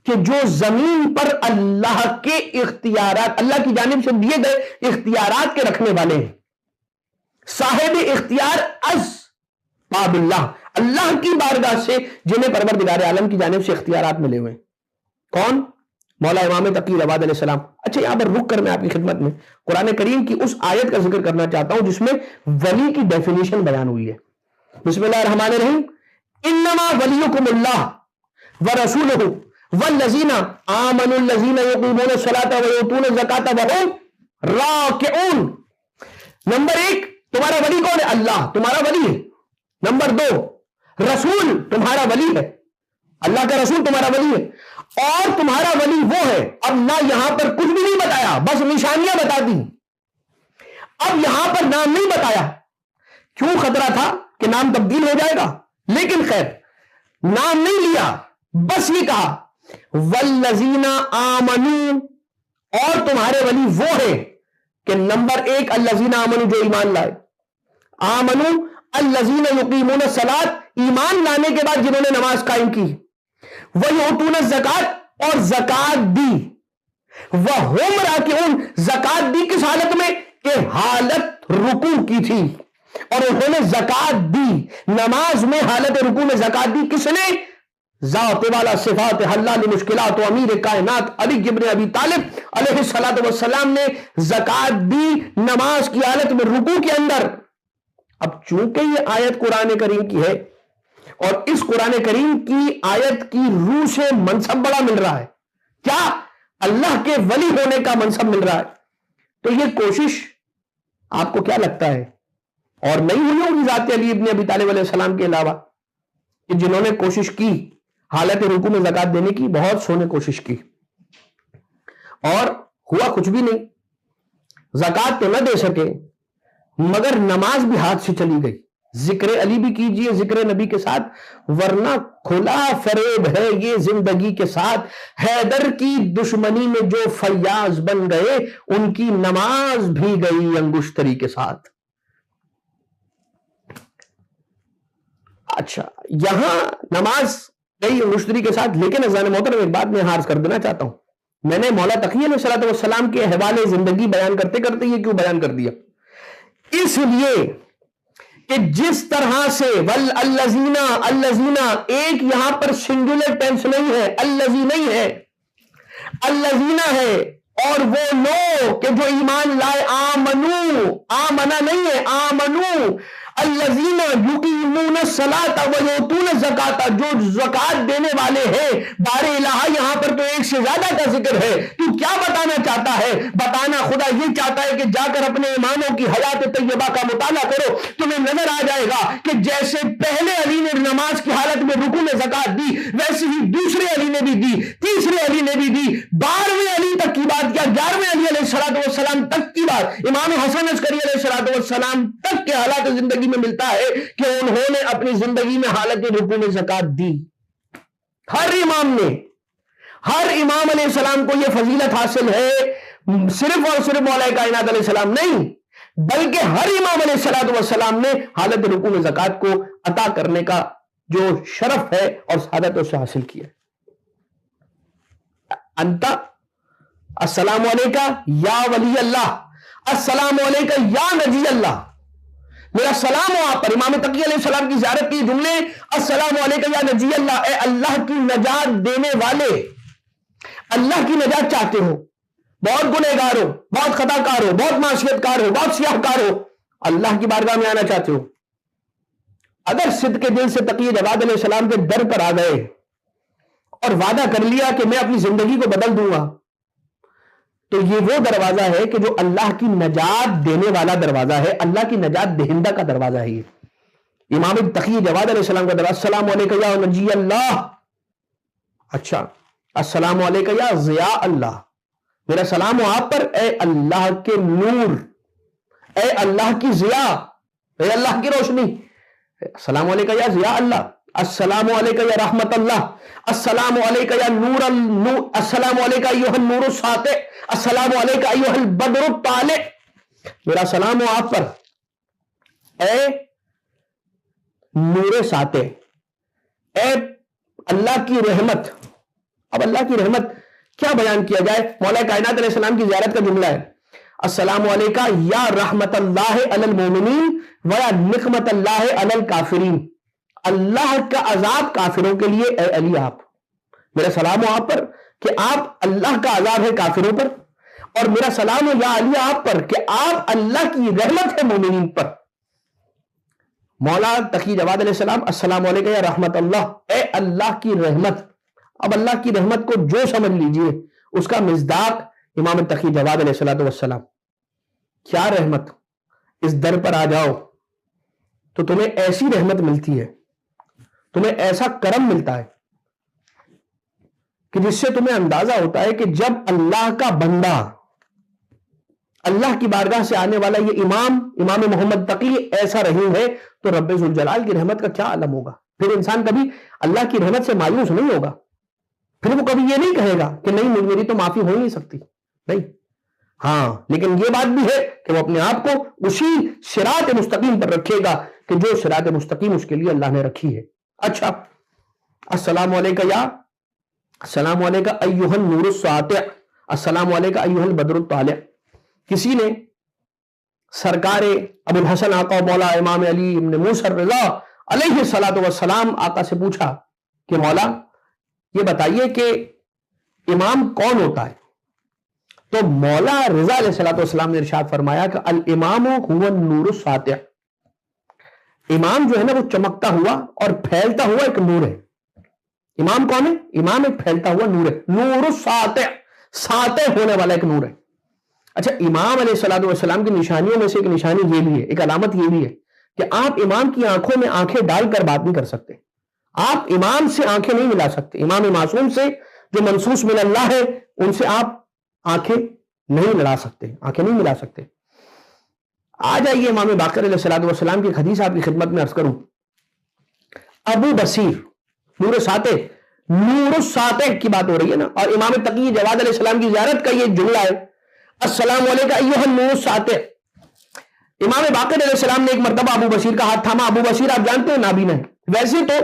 کہ جو زمین پر اللہ کے اختیارات، اللہ کی جانب سے دیے گئے اختیارات کے رکھنے والے ہیں، صاحب اختیار از باب اللہ، اللہ کی بارگاہ سے جنہیں پروردگار عالم کی جانب سے اختیارات ملے ہوئے. کون؟ مولا امام تقی جواد علیہ السلام. اچھا یہاں پر رک کر میں آپ کی خدمت میں قرآن کریم کی اس آیت کا ذکر کرنا چاہتا ہوں جس میں ولی کی ڈیفینیشن بیان ہوئی ہے. بسم اللہ الرحمن الرحیم. انما ولیکم اللہ ورسولہ والذین آمنوا الذین یقیمون الصلاۃ ویؤتون الزکاۃ وہم راکعون. نمبر 1 تمہارا ولی کون ہے؟ اللہ تمہارا ولی ہے. نمبر 2 رسول تمہارا ولی ہے، اللہ کا رسول تمہارا ولی ہے، اور تمہارا ولی وہ ہے. اب نہ یہاں پر کچھ بھی نہیں بتایا، بس نشانیاں بتا دی. اب یہاں پر نام نہیں بتایا، کیوں؟ خطرہ تھا کہ نام تبدیل ہو جائے گا، لیکن خیر نام نہیں لیا، بس یہ کہا والذین آمنوا، اور تمہارے ولی وہ ہے کہ نمبر 1 الذین آمنوا جو ایمان لائے، آمنوا الذین یقیمون الصلاۃ ایمان لانے کے بعد جنہوں نے نماز قائم کی، وَيُؤْتُونَ الزَّكَاةَ اور زکات دی، وَهُمْ رَاكِعُونَ زکات دی کس حالت میں؟ کہ حالت رکوع کی تھی اور انہوں نے زکات دی. نماز میں حالت رکوع میں زکات دی. کس نے؟ ذات والا صفات حلال مشکلات و امیر کائنات علی ابن ابی طالب علیہ الصلوۃ والسلام نے زکات دی نماز کی حالت میں رکوع کے اندر. اب چونکہ یہ آیت قرآن کریم کی ہے اور اس قرآن کریم کی آیت کی روح سے منصب بڑا مل رہا ہے، کیا؟ اللہ کے ولی ہونے کا منصب مل رہا ہے. تو یہ کوشش آپ کو کیا لگتا ہے اور نہیں ہوئی ہوگی ذات علی ابن ابی طالب علیہ السلام کے علاوہ کہ جنہوں نے کوشش کی حالت رکوع میں زکات دینے کی؟ بہت سو نے کوشش کی اور ہوا کچھ بھی نہیں. زکات تو نہ دے سکے مگر نماز بھی ہاتھ سے چلی گئی. ذکر علی بھی کیجئے ذکر نبی کے ساتھ، ورنہ کھلا فریب ہے یہ زندگی کے ساتھ. حیدر کی دشمنی میں جو فیاض بن گئے ان کی نماز بھی گئی انگشتری کے ساتھ. اچھا یہاں نماز گئی انگشتری کے ساتھ، لیکن عزیزان محترم ایک بات میں عرض کر دینا چاہتا ہوں. میں نے مولا تقی علیہ السلام کے احوال زندگی بیان کرتے کرتے یہ کیوں بیان کر دیا؟ اس لیے کہ جس طرح سے الذین ایک یہاں پر سنگولر ٹینس نہیں ہے، الذی نہیں ہے، الذین ہے، اور وہ لوگ کہ جو ایمان لائے، آمنو، آمنا نہیں ہے، آمنو الذین یقیمون الصلاۃ ویؤتون الزکاۃ، جو زکات دینے والے ہیں۔ بار الہ یہاں پر تو ایک سے زیادہ کا ذکر ہے۔ تو کیا بتانا چاہتا ہے؟ بتانا خدا یہ چاہتا ہے کہ جا کر اپنے اماموں کی حیات طیبہ کا مطالعہ کرو، تمہیں نظر آ جائے گا کہ جیسے پہلے علی نے نماز کی حالت میں رکوع میں زکات دی، ویسے ہی دوسرے علی نے بھی دی، تیسرے علی نے بھی دی، 12ویں علی تک کی بات کیا، 11ویں علی علیہ السلام تک کی بات، امام حسن عسکری علیہ السلام تک کے حالات زندگی میں ملتا ہے کہ انہوں نے اپنی زندگی میں حالت رکوع میں زکات دی۔ ہر امام نے، ہر امام علیہ السلام کو یہ فضیلت حاصل ہے، صرف اور صرف مولا کائنات علیہ السلام نہیں، بلکہ ہر امام علیہ السلام نے حالت رکوع میں زکات کو عطا کرنے کا جو شرف ہے اور سعادت اسے حاصل کیا۔ انت السلام علیکہ یا ولی اللہ، السلام علیکہ یا نجی اللہ، میرا سلام ہو آپ پر۔ امام تقی علیہ السلام کی زیارت کے جملے، السلام علیکہ یا نجی اللہ، اے اللہ کی نجات دینے والے، اللہ کی نجات چاہتے ہو، بہت گنہگار ہو، بہت خطا کار ہو، بہت معصیت کار ہو، بہت سیاہ کار ہو، اللہ کی بارگاہ میں آنا چاہتے ہو، اگر صدق کے دل سے تقی جواد علیہ السلام کے در پر آ گئے اور وعدہ کر لیا کہ میں اپنی زندگی کو بدل دوں گا، تو یہ وہ دروازہ ہے کہ جو اللہ کی نجات دینے والا دروازہ ہے، اللہ کی نجات دہندہ کا دروازہ ہے یہ۔ امام تقی جواد علیہ السلام کا دروازہ، السلام علیکم یا نجی اللہ، اچھا السلام علیکم یا ضیاء اللہ، میرا سلام ہو آپ پر اے اللہ کے نور، اے اللہ کی ضیاء، اے اللہ کی روشنی، السلام علیکم یا ضیاء اللہ، السلام علیکم یا رحمت اللہ، السلام علیکم یا نور النور، السلام علیکم ایھا النور الساطع، السلام علیکم ایھا البدر الطالع، میرا سلام ہو آپ پر اے نور ساطع، اے اللہ کی رحمت۔ اب اللہ کی رحمت کیا بیان کیا جائے؟ مولا کائنات علیہ السلام کی زیارت کا جملہ ہے، السلام علیکم یا رحمت اللہ علی المومنین و یا نقمت اللہ علی الکافرین، اللہ کا عذاب کافروں کے لیے، اے علی آپ، میرا سلام ہو آپ پر کہ آپ اللہ کا عذاب ہے کافروں پر، اور میرا سلام ہو یا علی آپ پر کہ آپ اللہ کی رحمت ہے مومنین پر۔ مولا تقی جواد علیہ السلام، السلام علیکم یا رحمت اللہ، اے اللہ کی رحمت۔ اب اللہ کی رحمت کو جو سمجھ لیجئے اس کا مصداق امام تقی جواد علیہ السلام، کیا رحمت، اس در پر آ جاؤ تو تمہیں ایسی رحمت ملتی ہے، تمہیں ایسا کرم ملتا ہے کہ جس سے تمہیں اندازہ ہوتا ہے کہ جب اللہ کا بندہ اللہ کی بارگاہ سے آنے والا یہ امام محمد تقی ایسا رحیم ہے تو رب ذوالجلال کی رحمت کا کیا عالم ہوگا۔ پھر انسان کبھی اللہ کی رحمت سے مایوس نہیں ہوگا، پھر وہ کبھی یہ نہیں کہے گا کہ نہیں میری تو معافی ہو نہیں سکتی، نہیں، ہاں، لیکن یہ بات بھی ہے کہ وہ اپنے آپ کو اسی صراط مستقیم پر رکھے گا کہ جو صراط مستقیم اس کے لیے اللہ نے رکھی ہے۔ اچھا، السلام علیکم یا، السلام علیکم ایھا النور الساطع، السلام علیکم ایھا البدر الطالع۔ کسی نے سرکار ابو الحسن آقا مولا امام علی ابن موسیٰ الرضا علیہ السلام آقا سے پوچھا کہ مولا یہ بتائیے کہ امام کون ہوتا ہے؟ تو مولا رضا علیہ السلام نے ارشاد فرمایا کہ الامام هو النور الساطع، امام جو ہے نا وہ چمکتا ہوا اور پھیلتا ہوا ایک نور ہے۔ امام کون ہے؟ امام ایک پھیلتا ہوا نور ہے، نور الساطع، ساطع ہونے والا ایک نور ہے۔ اچھا، امام علیہ السلام کی نشانیوں میں سے ایک نشانی یہ بھی ہے، ایک علامت یہ بھی ہے کہ آپ امام کی آنکھوں میں آنکھیں ڈال کر بات نہیں کر سکتے، آپ امام سے آنکھیں نہیں ملا سکتے، امام معصوم سے جو منصوص من اللہ ہے ان سے آپ آنکھیں نہیں لڑا سکتے، آنکھیں نہیں ملا سکتے۔ آ جائیے امام باقر علیہ السلام کی ایک حدیث آپ کی خدمت میں عرض کروں۔ ابو بصیر، نور ساطع، نور الساطع کی بات ہو رہی ہے نا، اور امام تقی جواد علیہ السلام کی زیارت کا یہ جملہ ہے، السلام علیکم ایھا النور الساطع۔ امام باقر علیہ السلام نے ایک مرتبہ ابو بصیر کا ہاتھ تھاما۔ ابو بصیر آپ جانتے ہیں نابینا ہے، ویسے تو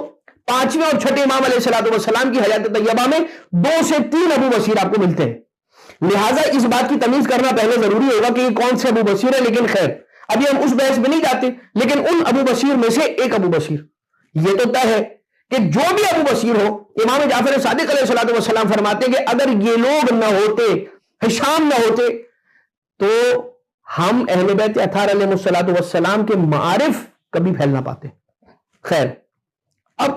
5ویں اور 6ٹھے امام علیہ السلام کی حیات طیبہ میں 2 سے 3 ابو بصیر آپ کو ملتے ہیں، لہٰذا اس بات کی تمیز کرنا پہلے ضروری ہوگا کہ یہ کون سے ابو بصیر ہے، لیکن خیر ابھی ہم اس بحث میں نہیں جاتے، لیکن ان ابو بصیر میں سے ایک ابو بصیر یہ تو طے ہے کہ جو بھی ابو بصیر ہو، امام جعفر صادق علیہ السلام فرماتے کہ اگر یہ لوگ نہ ہوتے، ہشام نہ ہوتے، تو ہم اہل بیت اطہار علیہ السلام کے معارف کبھی پھیل نہ پاتے. خیر، اب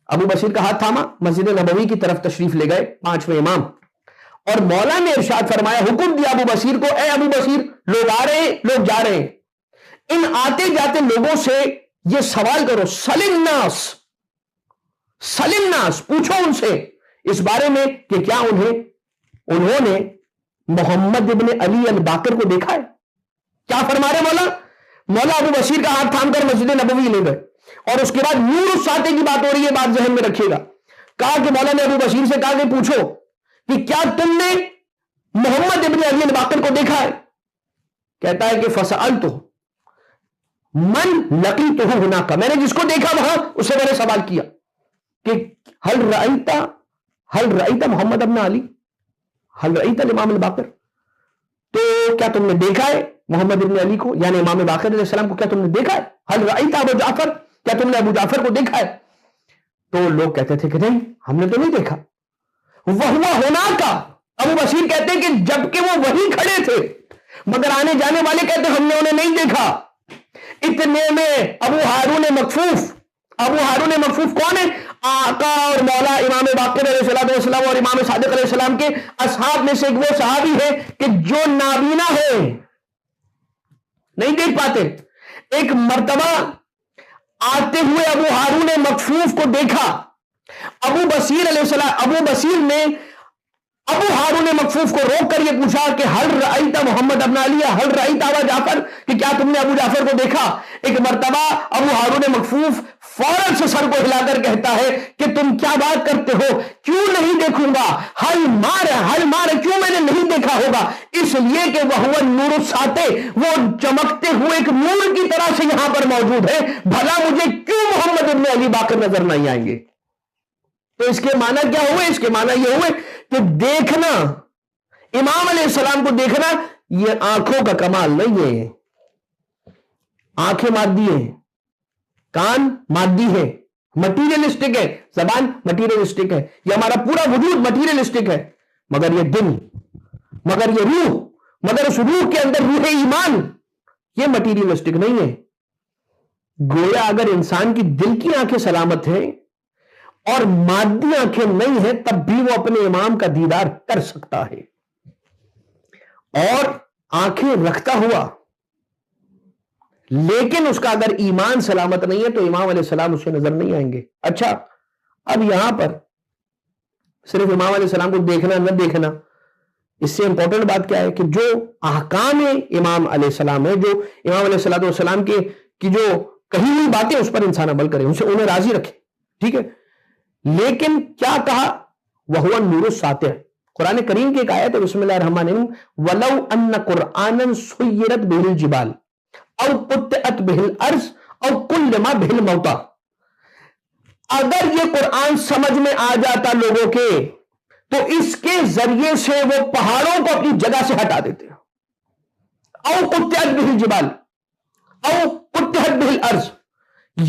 ابو بصیر کا ہاتھ تھاما، مسجد نبوی کی طرف تشریف لے گئے 5ویں امام، اور مولا نے ارشاد فرمایا، حکم دیا ابو بصیر کو، اے ابو بصیر، لوگ آ رہے ہیں، لوگ جا رہے ہیں، ان آتے جاتے لوگوں سے یہ سوال کرو، سلم ناس، پوچھو ان سے اس بارے میں کہ کیا انہوں نے محمد ابن علی الباقر کو دیکھا ہے. کیا فرما رہے مولا ابو بصیر کا ہاتھ تھام کر مسجد نبوی لے گئے، اور اس کے بعد نور الساطع کی بات ہو رہی ہے، بات ذہن میں رکھیے گا. کہا کہ مولا نے ابو بصیر سے کہا کہ پوچھو کہ کیا تم نے محمد ابن علی الباقر کو دیکھا ہے؟ کہتا ہے کہ فسألتہ من لقیتہ ہناک، میں نے جس کو دیکھا وہاں اس سے میں نے سوال کیا کہ هل رأیت محمد ابن علی، هل رأیت الامام الباقر، تو کیا تم نے دیکھا ہے محمد ابن علی کو، یعنی امام باقر علیہ السلام کو کیا تم نے دیکھا ہے؟ هل رأیت ابو جعفر، کیا تم نے ابو جعفر کو دیکھا ہے؟ تو لوگ کہتے تھے کہ نہیں، ہم نے تو نہیں دیکھا. وہوا ہناک، ابو بصیر کہتے ہیں کہ جبکہ وہ وہیں کھڑے تھے، مگر آنے جانے والے کہتے ہیں ہم نے انہیں نہیں دیکھا. اتنے میں ابو ہارون مکفوف کون ہے؟ آقا اور مولا امام باقر علیہ السلام اور امام صادق علیہ السلام کے اصحاب میں سے ایک وہ صحابی ہے کہ جو نابینا ہے، نہیں دیکھ پاتے. ایک مرتبہ آتے ہوئے ابو ہارون مکفوف کو دیکھا. ابو بصیر نے ابو ہارون مکفوف کو روک کر یہ پوچھا کہ هل رأیت محمد ابن علی، هل رأیت ابا جعفر، کہ کیا تم نے ابو جعفر کو دیکھا؟ ایک مرتبہ ابو ہارون مکفوف فوراً سے سر کو ہلا کر کہتا ہے کہ تم کیا بات کرتے ہو، کیوں نہیں دیکھوں گا، ہل مار، کیوں میں نے نہیں دیکھا ہوگا؟ اس لیے کہ وہ نور الساطع، وہ چمکتے ہوئے ایک نور کی طرح سے یہاں پر موجود ہے، بھلا مجھے کیوں محمد ابن علی باقر نظر نہیں آئیں گے؟ تو اس کے معنی کیا ہوئے؟ اس کے معنی یہ ہوئے کہ دیکھنا، امام علیہ السلام کو دیکھنا یہ آنکھوں کا کمال نہیں ہے. آنکھیں مادی ہیں، کان مادی ہے، مٹیریلسٹک ہے، زبان مٹیریلسٹک ہے، یہ ہمارا پورا وجود مٹیریلسٹک ہے، مگر یہ دل، مگر یہ روح، مگر اس روح کے اندر روح ایمان، یہ مٹیریلسٹک نہیں ہے. گویا اگر انسان کی دل کی آنکھیں سلامت ہیں اور مادی آنکھیں نہیں ہیں، تب بھی وہ اپنے امام کا دیدار کر سکتا ہے. اور آنکھیں رکھتا ہوا لیکن اس کا اگر ایمان سلامت نہیں ہے تو امام علیہ السلام اسے نظر نہیں آئیں گے. اچھا، اب یہاں پر صرف امام علیہ السلام کو دیکھنا نہ دیکھنا، اس سے امپورٹنٹ بات کیا ہے کہ جو احکام امام علیہ السلام ہے، جو امام علیہ السلام کی جو کہی ہوئی باتیں، اس پر انسان عمل کرے، انہیں راضی رکھے. ٹھیک ہے، لیکن کیا کہا؟ وَهُوَ النُّورُ السَّاطِعُ. قرآن کریم کی ایک آیت ہے، بسم اللہ الرحمن الرحیم، وَلَوْ أَنَّ قُرْآنًا سُيِّرَتْ بِهِ الْجِبَالُ أَوْ قُطِّعَتْ بِهِ الْأَرْضُ أَوْ كُلِّمَ بِهِ الْمَوْتَى. اگر یہ قرآن سمجھ میں آ جاتا لوگوں کے تو اس کے ذریعے سے وہ پہاڑوں کو اپنی جگہ سے ہٹا دیتے. أَوْ قُطِّعَتْ بِهِ الْجِبَالُ أَوْ قُطِّعَتْ بِهِ الْأَرْضُ،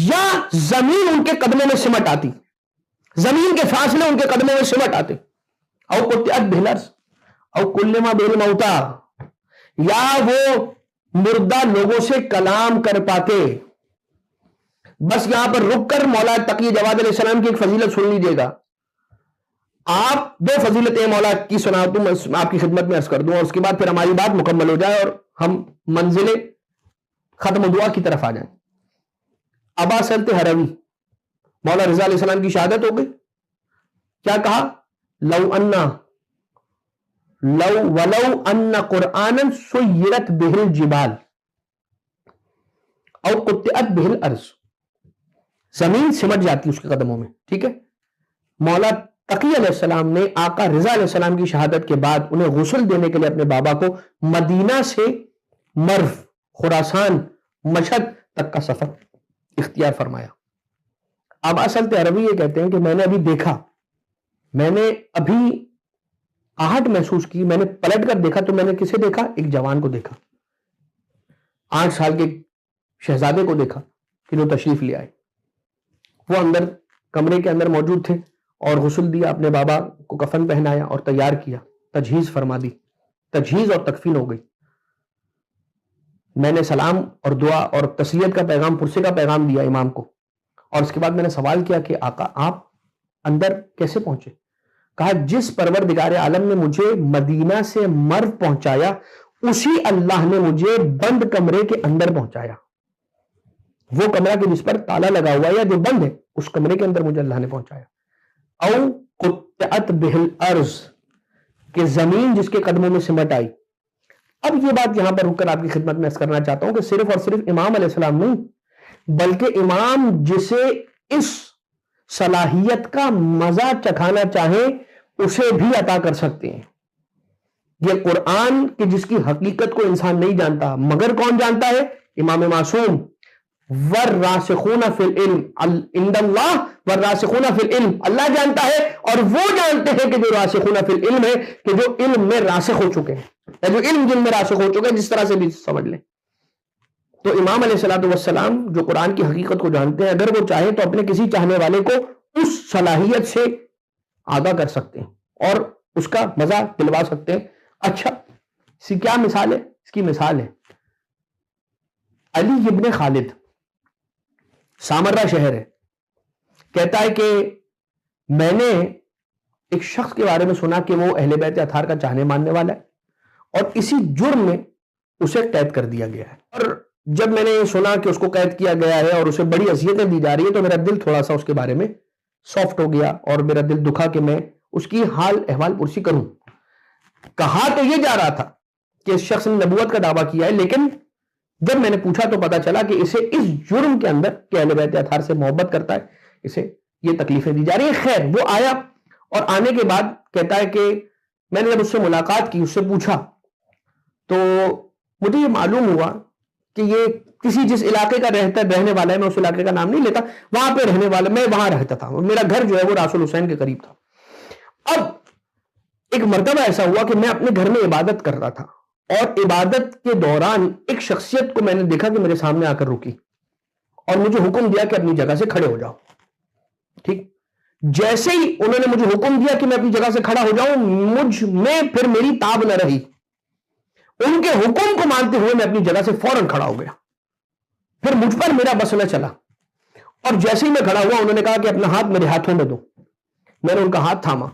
یا زمین ان کے قدموں میں سمٹ آتی، زمین کے فاصلے ان کے قدموں میں سمٹ آتے. او قطعت بِهِ الْأَرْضُ او کلم بِهِ الْمَوْتَى، یا وہ مردہ لوگوں سے کلام کر پاتے. بس یہاں پر رک کر مولا تقی جواد علیہ السلام کی ایک فضیلت سن لیجئے گا. آپ دو فضیلتیں مولا کی سناتا ہوں، میں آپ کی خدمت میں عرض کر دوں، اور اس کے بعد پھر ہماری بات مکمل ہو جائے اور ہم منزل ختم دعا کی طرف آ جائیں. ابا سلط ہروی، مولا رضا علیہ السلام کی شہادت ہو گئی. کیا کہا؟ ولو ان قرآنا سیرت بہ الجبال او قطعت بہ الارض، زمین سمٹ جاتی اس کے قدموں میں. ٹھیک ہے، مولا تقی علیہ السلام نے آقا رضا علیہ السلام کی شہادت کے بعد انہیں غسل دینے کے لیے اپنے بابا کو مدینہ سے مرو، خراسان، مشہد تک کا سفر اختیار فرمایا. اب اصل عربی یہ کہتے ہیں کہ میں نے ابھی دیکھا، میں نے ابھی آہٹ محسوس کی، میں نے پلٹ کر دیکھا تو میں نے کسے دیکھا؟ ایک جوان کو دیکھا، 8 سال کے شہزادے کو دیکھا کہ جو تشریف لے آئے. وہ اندر کمرے کے اندر موجود تھے اور غسل دیا، اپنے بابا کو کفن پہنایا اور تیار کیا، تجہیز فرما دی، تجہیز اور تکفین ہو گئی. میں نے سلام اور دعا اور تسلیت کا پیغام، پرسے کا پیغام دیا امام کو، اور اس کے بعد میں نے سوال کیا کہ آقا آپ اندر کیسے پہنچے؟ کہا جس پروردگار عالم نے مجھے مدینہ سے مرو پہنچایا اسی اللہ نے مجھے بند کمرے کے اندر پہنچایا. وہ کمرہ کہ جس پر تالا لگا ہوا ہے یا جو بند ہے، اس کمرے کے اندر مجھے اللہ نے پہنچایا. او قطعت بہ الارض، کہ زمین جس کے قدموں میں سمٹ آئی. اب یہ بات یہاں پر رک کر آپ کی خدمت میں عرض کرنا چاہتا ہوں کہ صرف اور صرف امام علیہ السلام نہیں، بلکہ امام جسے اس صلاحیت کا مزہ چکھانا چاہیں اسے بھی عطا کر سکتے ہیں. یہ قرآن کہ جس کی حقیقت کو انسان نہیں جانتا مگر کون جانتا ہے؟ امام معصوم. والراسخون فی العلم عند اللہ والراسخون فی العلم، اللہ جانتا ہے اور وہ جانتے ہیں کہ جو راسخون فی العلم ہے، کہ جو علم میں راسخ ہو چکے ہیں، یا جو علم جن میں راسخ ہو چکے ہیں، جس طرح سے بھی سمجھ لیں. تو امام علیہ الصلوۃ والسلام جو قرآن کی حقیقت کو جانتے ہیں، اگر وہ چاہیں تو اپنے کسی چاہنے والے کو اس صلاحیت سے آگاہ کر سکتے ہیں اور اس کا مزہ دلوا سکتے ہیں. اچھا اس کی کیا مثال ہے؟ اس کی مثال ہے علی ابن خالد، سامرہ شہر ہے. کہتا ہے کہ میں نے ایک شخص کے بارے میں سنا کہ وہ اہل بیت اطہار کا چاہنے ماننے والا ہے اور اسی جرم میں اسے قید کر دیا گیا ہے. اور جب میں نے یہ سنا کہ اس کو قید کیا گیا ہے اور اسے بڑی اذیتیں دی جا رہی ہے تو میرا دل تھوڑا سا اس کے بارے میں سافٹ ہو گیا اور میرا دل دکھا کہ میں اس کی حال احوال پرسی کروں. کہا تو یہ جا رہا تھا کہ اس شخص نے نبوت کا دعویٰ کیا ہے، لیکن جب میں نے پوچھا تو پتا چلا کہ اسے اس جرم کے اندر کہ اہل بیت اطہار سے محبت کرتا ہے، اسے یہ تکلیفیں دی جا رہی ہیں. خیر وہ آیا اور آنے کے بعد کہتا ہے کہ میں نے جب اس سے ملاقات کی، اس سے پوچھا تو مجھے یہ معلوم ہوا کہ یہ کسی جس علاقے کا رہنے والا ہے، میں اس علاقے کا نام نہیں لیتا، وہاں پہ رہنے والا، میں وہاں رہتا تھا، میرا گھر جو ہے وہ راسل حسین کے قریب تھا. اب ایک مرتبہ ایسا ہوا کہ میں اپنے گھر میں عبادت کر رہا تھا اور عبادت کے دوران ایک شخصیت کو میں نے دیکھا کہ میرے سامنے آ کر رکی اور مجھے حکم دیا کہ اپنی جگہ سے کھڑے ہو جاؤ. ٹھیک، جیسے ہی انہوں نے مجھے حکم دیا کہ میں اپنی جگہ سے کھڑا ہو جاؤں، مجھ میں پھر میری تاب نہ رہی. ان کے حکم کو مانتے ہوئے میں اپنی جگہ سے فوراً کھڑا ہو گیا. پھر مجھ پر میرا بس نہ چلا اور جیسے ہی میں کھڑا ہوا انہوں نے کہا کہ اپنا ہاتھ میرے ہاتھوں میں دو. میں نے ان کا ہاتھ تھاما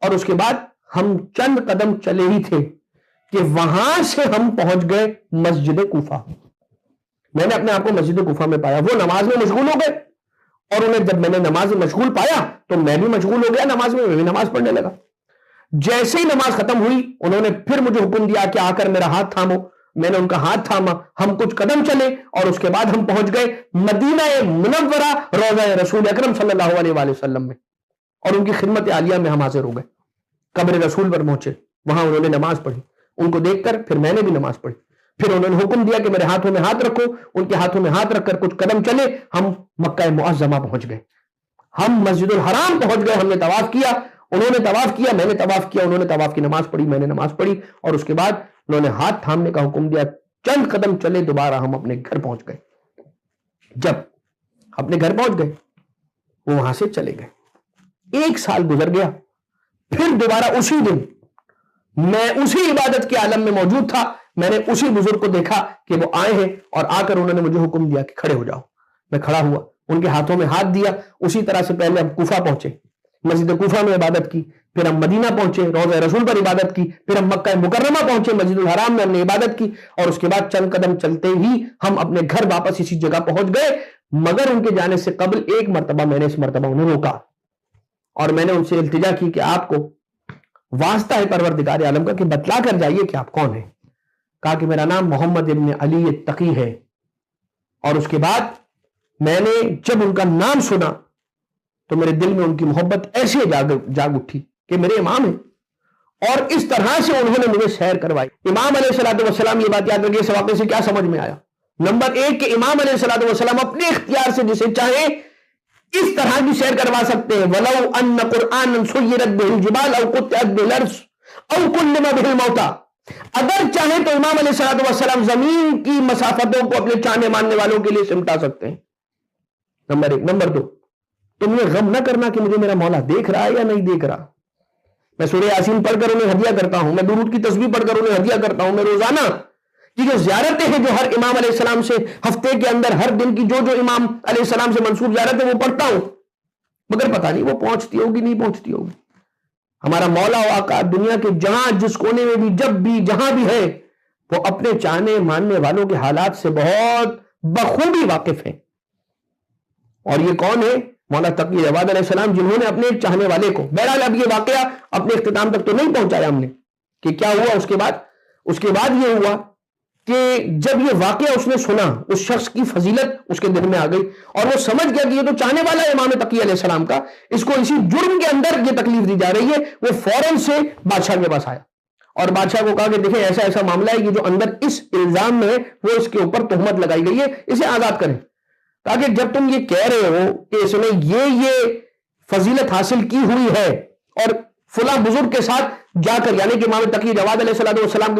اور اس کے بعد ہم چند قدم چلے ہی تھے کہ وہاں سے ہم پہنچ گئے مسجد کوفہ. میں نے اپنے آپ کو مسجد کوفہ میں پایا. وہ نماز میں مشغول ہو گئے اور انہیں جب میں نے نماز میں مشغول پایا تو میں بھی مشغول ہو گیا نماز میں بھی نماز پڑھنے لگا. جیسے ہی نماز ختم ہوئی انہوں نے پھر مجھے حکم دیا کہ آ کر میرا ہاتھ تھامو. میں نے ان کا ہاتھ تھاما، ہم کچھ قدم چلے اور اس کے بعد ہم پہنچ گئے مدینہ منورہ، روضہ رسول اکرم صلی اللہ علیہ وآلہ وسلم میں، اور ان کی خدمت عالیہ میں ہم حاضر ہو گئے. قبر رسول پر پہنچے، وہاں انہوں نے نماز پڑھی. ان کو دیکھ کر پھر میں نے بھی نماز پڑھی. پھر انہوں نے حکم دیا کہ میرے ہاتھوں میں ہاتھ رکھو. ان کے ہاتھوں میں ہاتھ رکھ کر کچھ قدم چلے، ہم مکہ معظمہ پہنچ گئے، ہم مسجد الحرام پہنچ گئے. ہم نے طواف کیا، انہوں نے طواف کیا، میں نے طواف کیا. انہوں نے طواف کی نماز پڑھی، میں نے نماز پڑھی، اور اس کے بعد انہوں نے ہاتھ تھامنے کا حکم دیا. چند قدم چلے، دوبارہ ہم اپنے گھر پہنچ گئے. جب اپنے گھر پہنچ گئے وہ وہاں سے چلے گئے. 1 سال گزر گیا. پھر دوبارہ اسی دن میں اسی عبادت کے عالم میں موجود تھا. میں نے اسی بزرگ کو دیکھا کہ وہ آئے ہیں اور آ کر انہوں نے مجھے حکم دیا کہ کھڑے ہو جاؤ. میں کھڑا ہوا، ان کے ہاتھوں میں ہاتھ دیا. اسی طرح سے پہلے ہم کوفہ پہنچے، مسجد کوفہ میں عبادت کی. پھر ہم مدینہ پہنچے، روضہ رسول پر عبادت کی. پھر ہم مکہ مکرمہ پہنچے، مسجد الحرام میں ہم نے عبادت کی. اور اس کے بعد چند قدم چلتے ہی ہم اپنے گھر واپس اسی جگہ پہنچ گئے. مگر ان کے جانے سے قبل ایک مرتبہ میں نے اس مرتبہ انہیں روکا اور میں نے ان سے التجا کی کہ آپ کو واسطہ ہے پروردگار عالم کا کہ بتلا کر جائیے کہ آپ کون ہیں. کہا کہ میرا نام محمد ابن علی التقی ہے. اور اس کے بعد میں نے جب ان کا نام سنا تو میرے دل میں ان کی محبت ایسے جاگ اٹھی کہ میرے امام ہیں. اور اس طرح سے انہوں نے مجھے سیر کروائی. امام علیہ الصلوۃ والسلام، یہ بات یاد رکھیے، اس واقعے سے کیا سمجھ میں آیا؟ نمبر 1 کہ امام علیہ الصلوۃ والسلام اپنے اختیار سے جسے چاہے اس طرح کی سیر کروا سکتے ہیں. وَلَوْ أَنَّ قُرْآنًا سُيِّرَتْ بِهِ الْجِبَالُ أَوْ قُطِّعَتْ بِهِ الْأَرْضُ أَوْ كُلِّمَ بِهِ الْمَوْتَىٰ. اگر چاہیں تو امام علیہ الصلوۃ والسلام زمین کی مسافتوں کو اپنے چاہنے ماننے والوں کے لیے سمٹا سکتے ہیں. نمبر 1. نمبر 2، تم یہ غم نہ کرنا کہ مجھے میرا مولا دیکھ رہا ہے یا نہیں دیکھ رہا. میں سورہ یاسین پڑھ کر انہیں ہدیہ کرتا ہوں، میں درود کی تسبیح پڑھ کر انہیں ہدیہ کرتا ہوں، میں روزانہ یہ جو زیارتیں ہیں جو ہر امام علیہ السلام سے ہفتے کے اندر ہر دن کی جو امام علیہ السلام سے منسوب زیارت ہے وہ پڑھتا ہوں، مگر پتہ نہیں وہ پہنچتی ہوگی نہیں پہنچتی ہوگی۔ ہمارا مولا و آقا دنیا کے جہاں جس کونے میں بھی جب بھی جہاں بھی ہے وہ اپنے چاہنے ماننے والوں کے حالات سے بہت بخوبی واقف ہیں۔ اور یہ کون ہے؟ مولا تقی جواد علیہ السلام، جنہوں نے اپنے چاہنے والے کو، بہرحال اب یہ واقعہ اپنے اختتام تک تو نہیں پہنچایا ہم نے کہ کیا ہوا اس کے بعد یہ ہوا کہ جب یہ واقعہ اس نے سنا، اس شخص کی فضیلت اس کے دل میں آ گئی اور وہ سمجھ گیا کہ یہ تو چاہنے والا ہے امام تقی علیہ السلام کا، اس کو اسی جرم کے اندر یہ تکلیف دی جا رہی ہے۔ وہ فوراً سے بادشاہ کے پاس آیا اور بادشاہ کو کہا کہ دیکھیں ایسا ایسا معاملہ ہے، یہ جو اندر اس الزام میں ہے وہ اس کے اوپر تہمت لگائی گئی ہے، اسے آزاد کریں، تاکہ جب تم یہ کہہ رہے ہو کہ اس نے یہ فضیلت حاصل کی ہوئی ہے اور فلاں بزرگ کے ساتھ جا کر، یعنی کہ امام تقی جواد علیہ السلام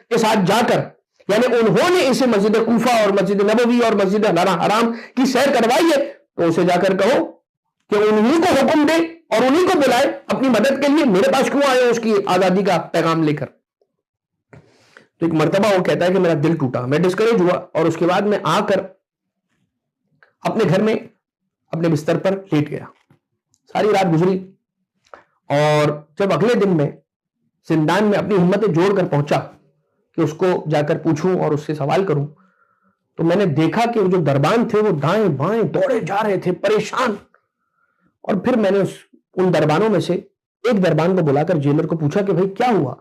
کے ساتھ جا کر، یعنی انہوں نے اسے مسجد کوفہ اور مسجد نبوی اور مسجد حرام کی سیر کروائی ہے، تو اسے جا کر کہو کہ انہی کو حکم دے اور انہی کو بلائے اپنی مدد کے لیے، میرے پاس کیوں آئے اس کی آزادی کا پیغام لے کر۔ تو ایک مرتبہ وہ کہتا ہے کہ میرا دل ٹوٹا، میں ڈسکریج ہوا، اور اس کے بعد میں آ کر اپنے گھر میں اپنے بستر پر لیٹ گیا۔ ساری رات گزری اور جب اگلے دن میں زندان میں اپنی ہمتیں جوڑ کر پہنچا کہ اس کو جا کر پوچھوں اور اس سے سوال کروں، تو میں نے دیکھا کہ جو دربان تھے وہ دائیں بائیں دوڑے جا رہے تھے پریشان۔ اور پھر میں نے ان دربانوں میں سے ایک دربان کو بلا کر جیلر کو پوچھا کہ بھائی کیا ہوا؟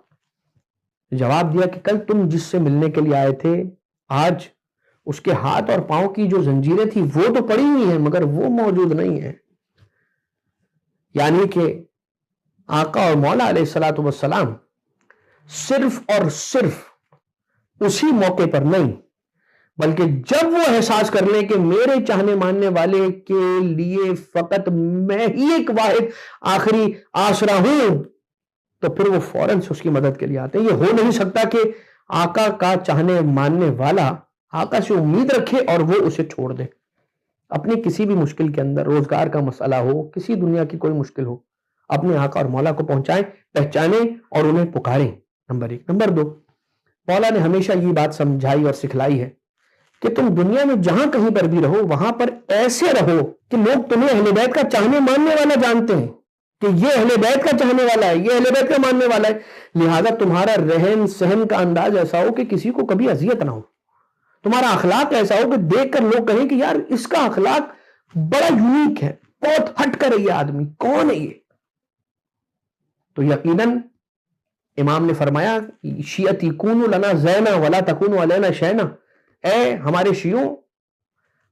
جواب دیا کہ کل تم جس سے ملنے کے لیے آئے تھے، آج اس کے ہاتھ اور پاؤں کی جو زنجیریں تھی وہ تو پڑی ہوئی ہیں مگر وہ موجود نہیں ہیں۔ یعنی کہ آقا اور مولا علیہ الصلوۃ والسلام صرف اور صرف اسی موقع پر نہیں، بلکہ جب وہ احساس کر لیں کہ میرے چاہنے ماننے والے کے لیے فقط میں ہی ایک واحد آخری آسرا ہوں، تو پھر وہ فوراً سے اس کی مدد کے لیے آتے ہیں۔ یہ ہو نہیں سکتا کہ آقا کا چاہنے ماننے والا آقا سے امید رکھے اور وہ اسے چھوڑ دے۔ اپنی کسی بھی مشکل کے اندر، روزگار کا مسئلہ ہو، کسی دنیا کی کوئی مشکل ہو، اپنے آقا اور مولا کو پہنچائیں، پہچانیں اور انہیں پکاریں، نمبر 1۔ نمبر 2، مولا نے ہمیشہ یہ بات سمجھائی اور سکھلائی ہے کہ تم دنیا میں جہاں کہیں پر بھی رہو وہاں پر ایسے رہو کہ لوگ تمہیں اہل بیت کا چاہنے ماننے والا جانتے ہیں، کہ یہ اہل بیت کا چاہنے والا ہے، یہ اہل بیت کا ماننے والا ہے، لہذا تمہارا رہن سہن کا انداز ایسا ہو کہ کسی کو کبھی اذیت نہ ہو، تمہارا اخلاق ایسا ہو کہ دیکھ کر لوگ کہیں کہ یار اس کا اخلاق بڑا یونیک ہے، بہت ہٹ کر ہے یہ آدمی، کون ہے یہ؟ تو یقیناً امام نے فرمایا شیعتی کونوا لنا زینا ولا تکونوا علینا شینا، اے ہمارے شیعوں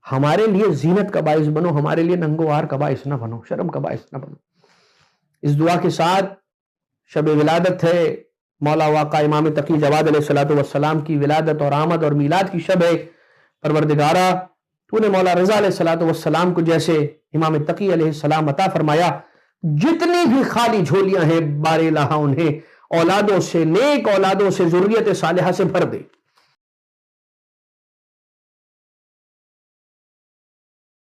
ہمارے لیے زینت کا باعث بنو، ہمارے لیے ننگوار کا باعث نہ بنو، شرم کا باعث نہ بنو۔ اس دعا کے ساتھ شب ولادت ہے، مولا واقع امام تقی جواد علیہ السلام کی ولادت اور آمد اور میلاد کی شب ہے۔ پروردگارہ تو نے مولا رضا علیہ السلام کو جیسے امام تقی علیہ السلام عطا فرمایا، جتنی بھی خالی جھولیاں ہیں بار الہ انہیں اولادوں سے، نیک اولادوں سے، ذریت صالحہ سے بھر دے۔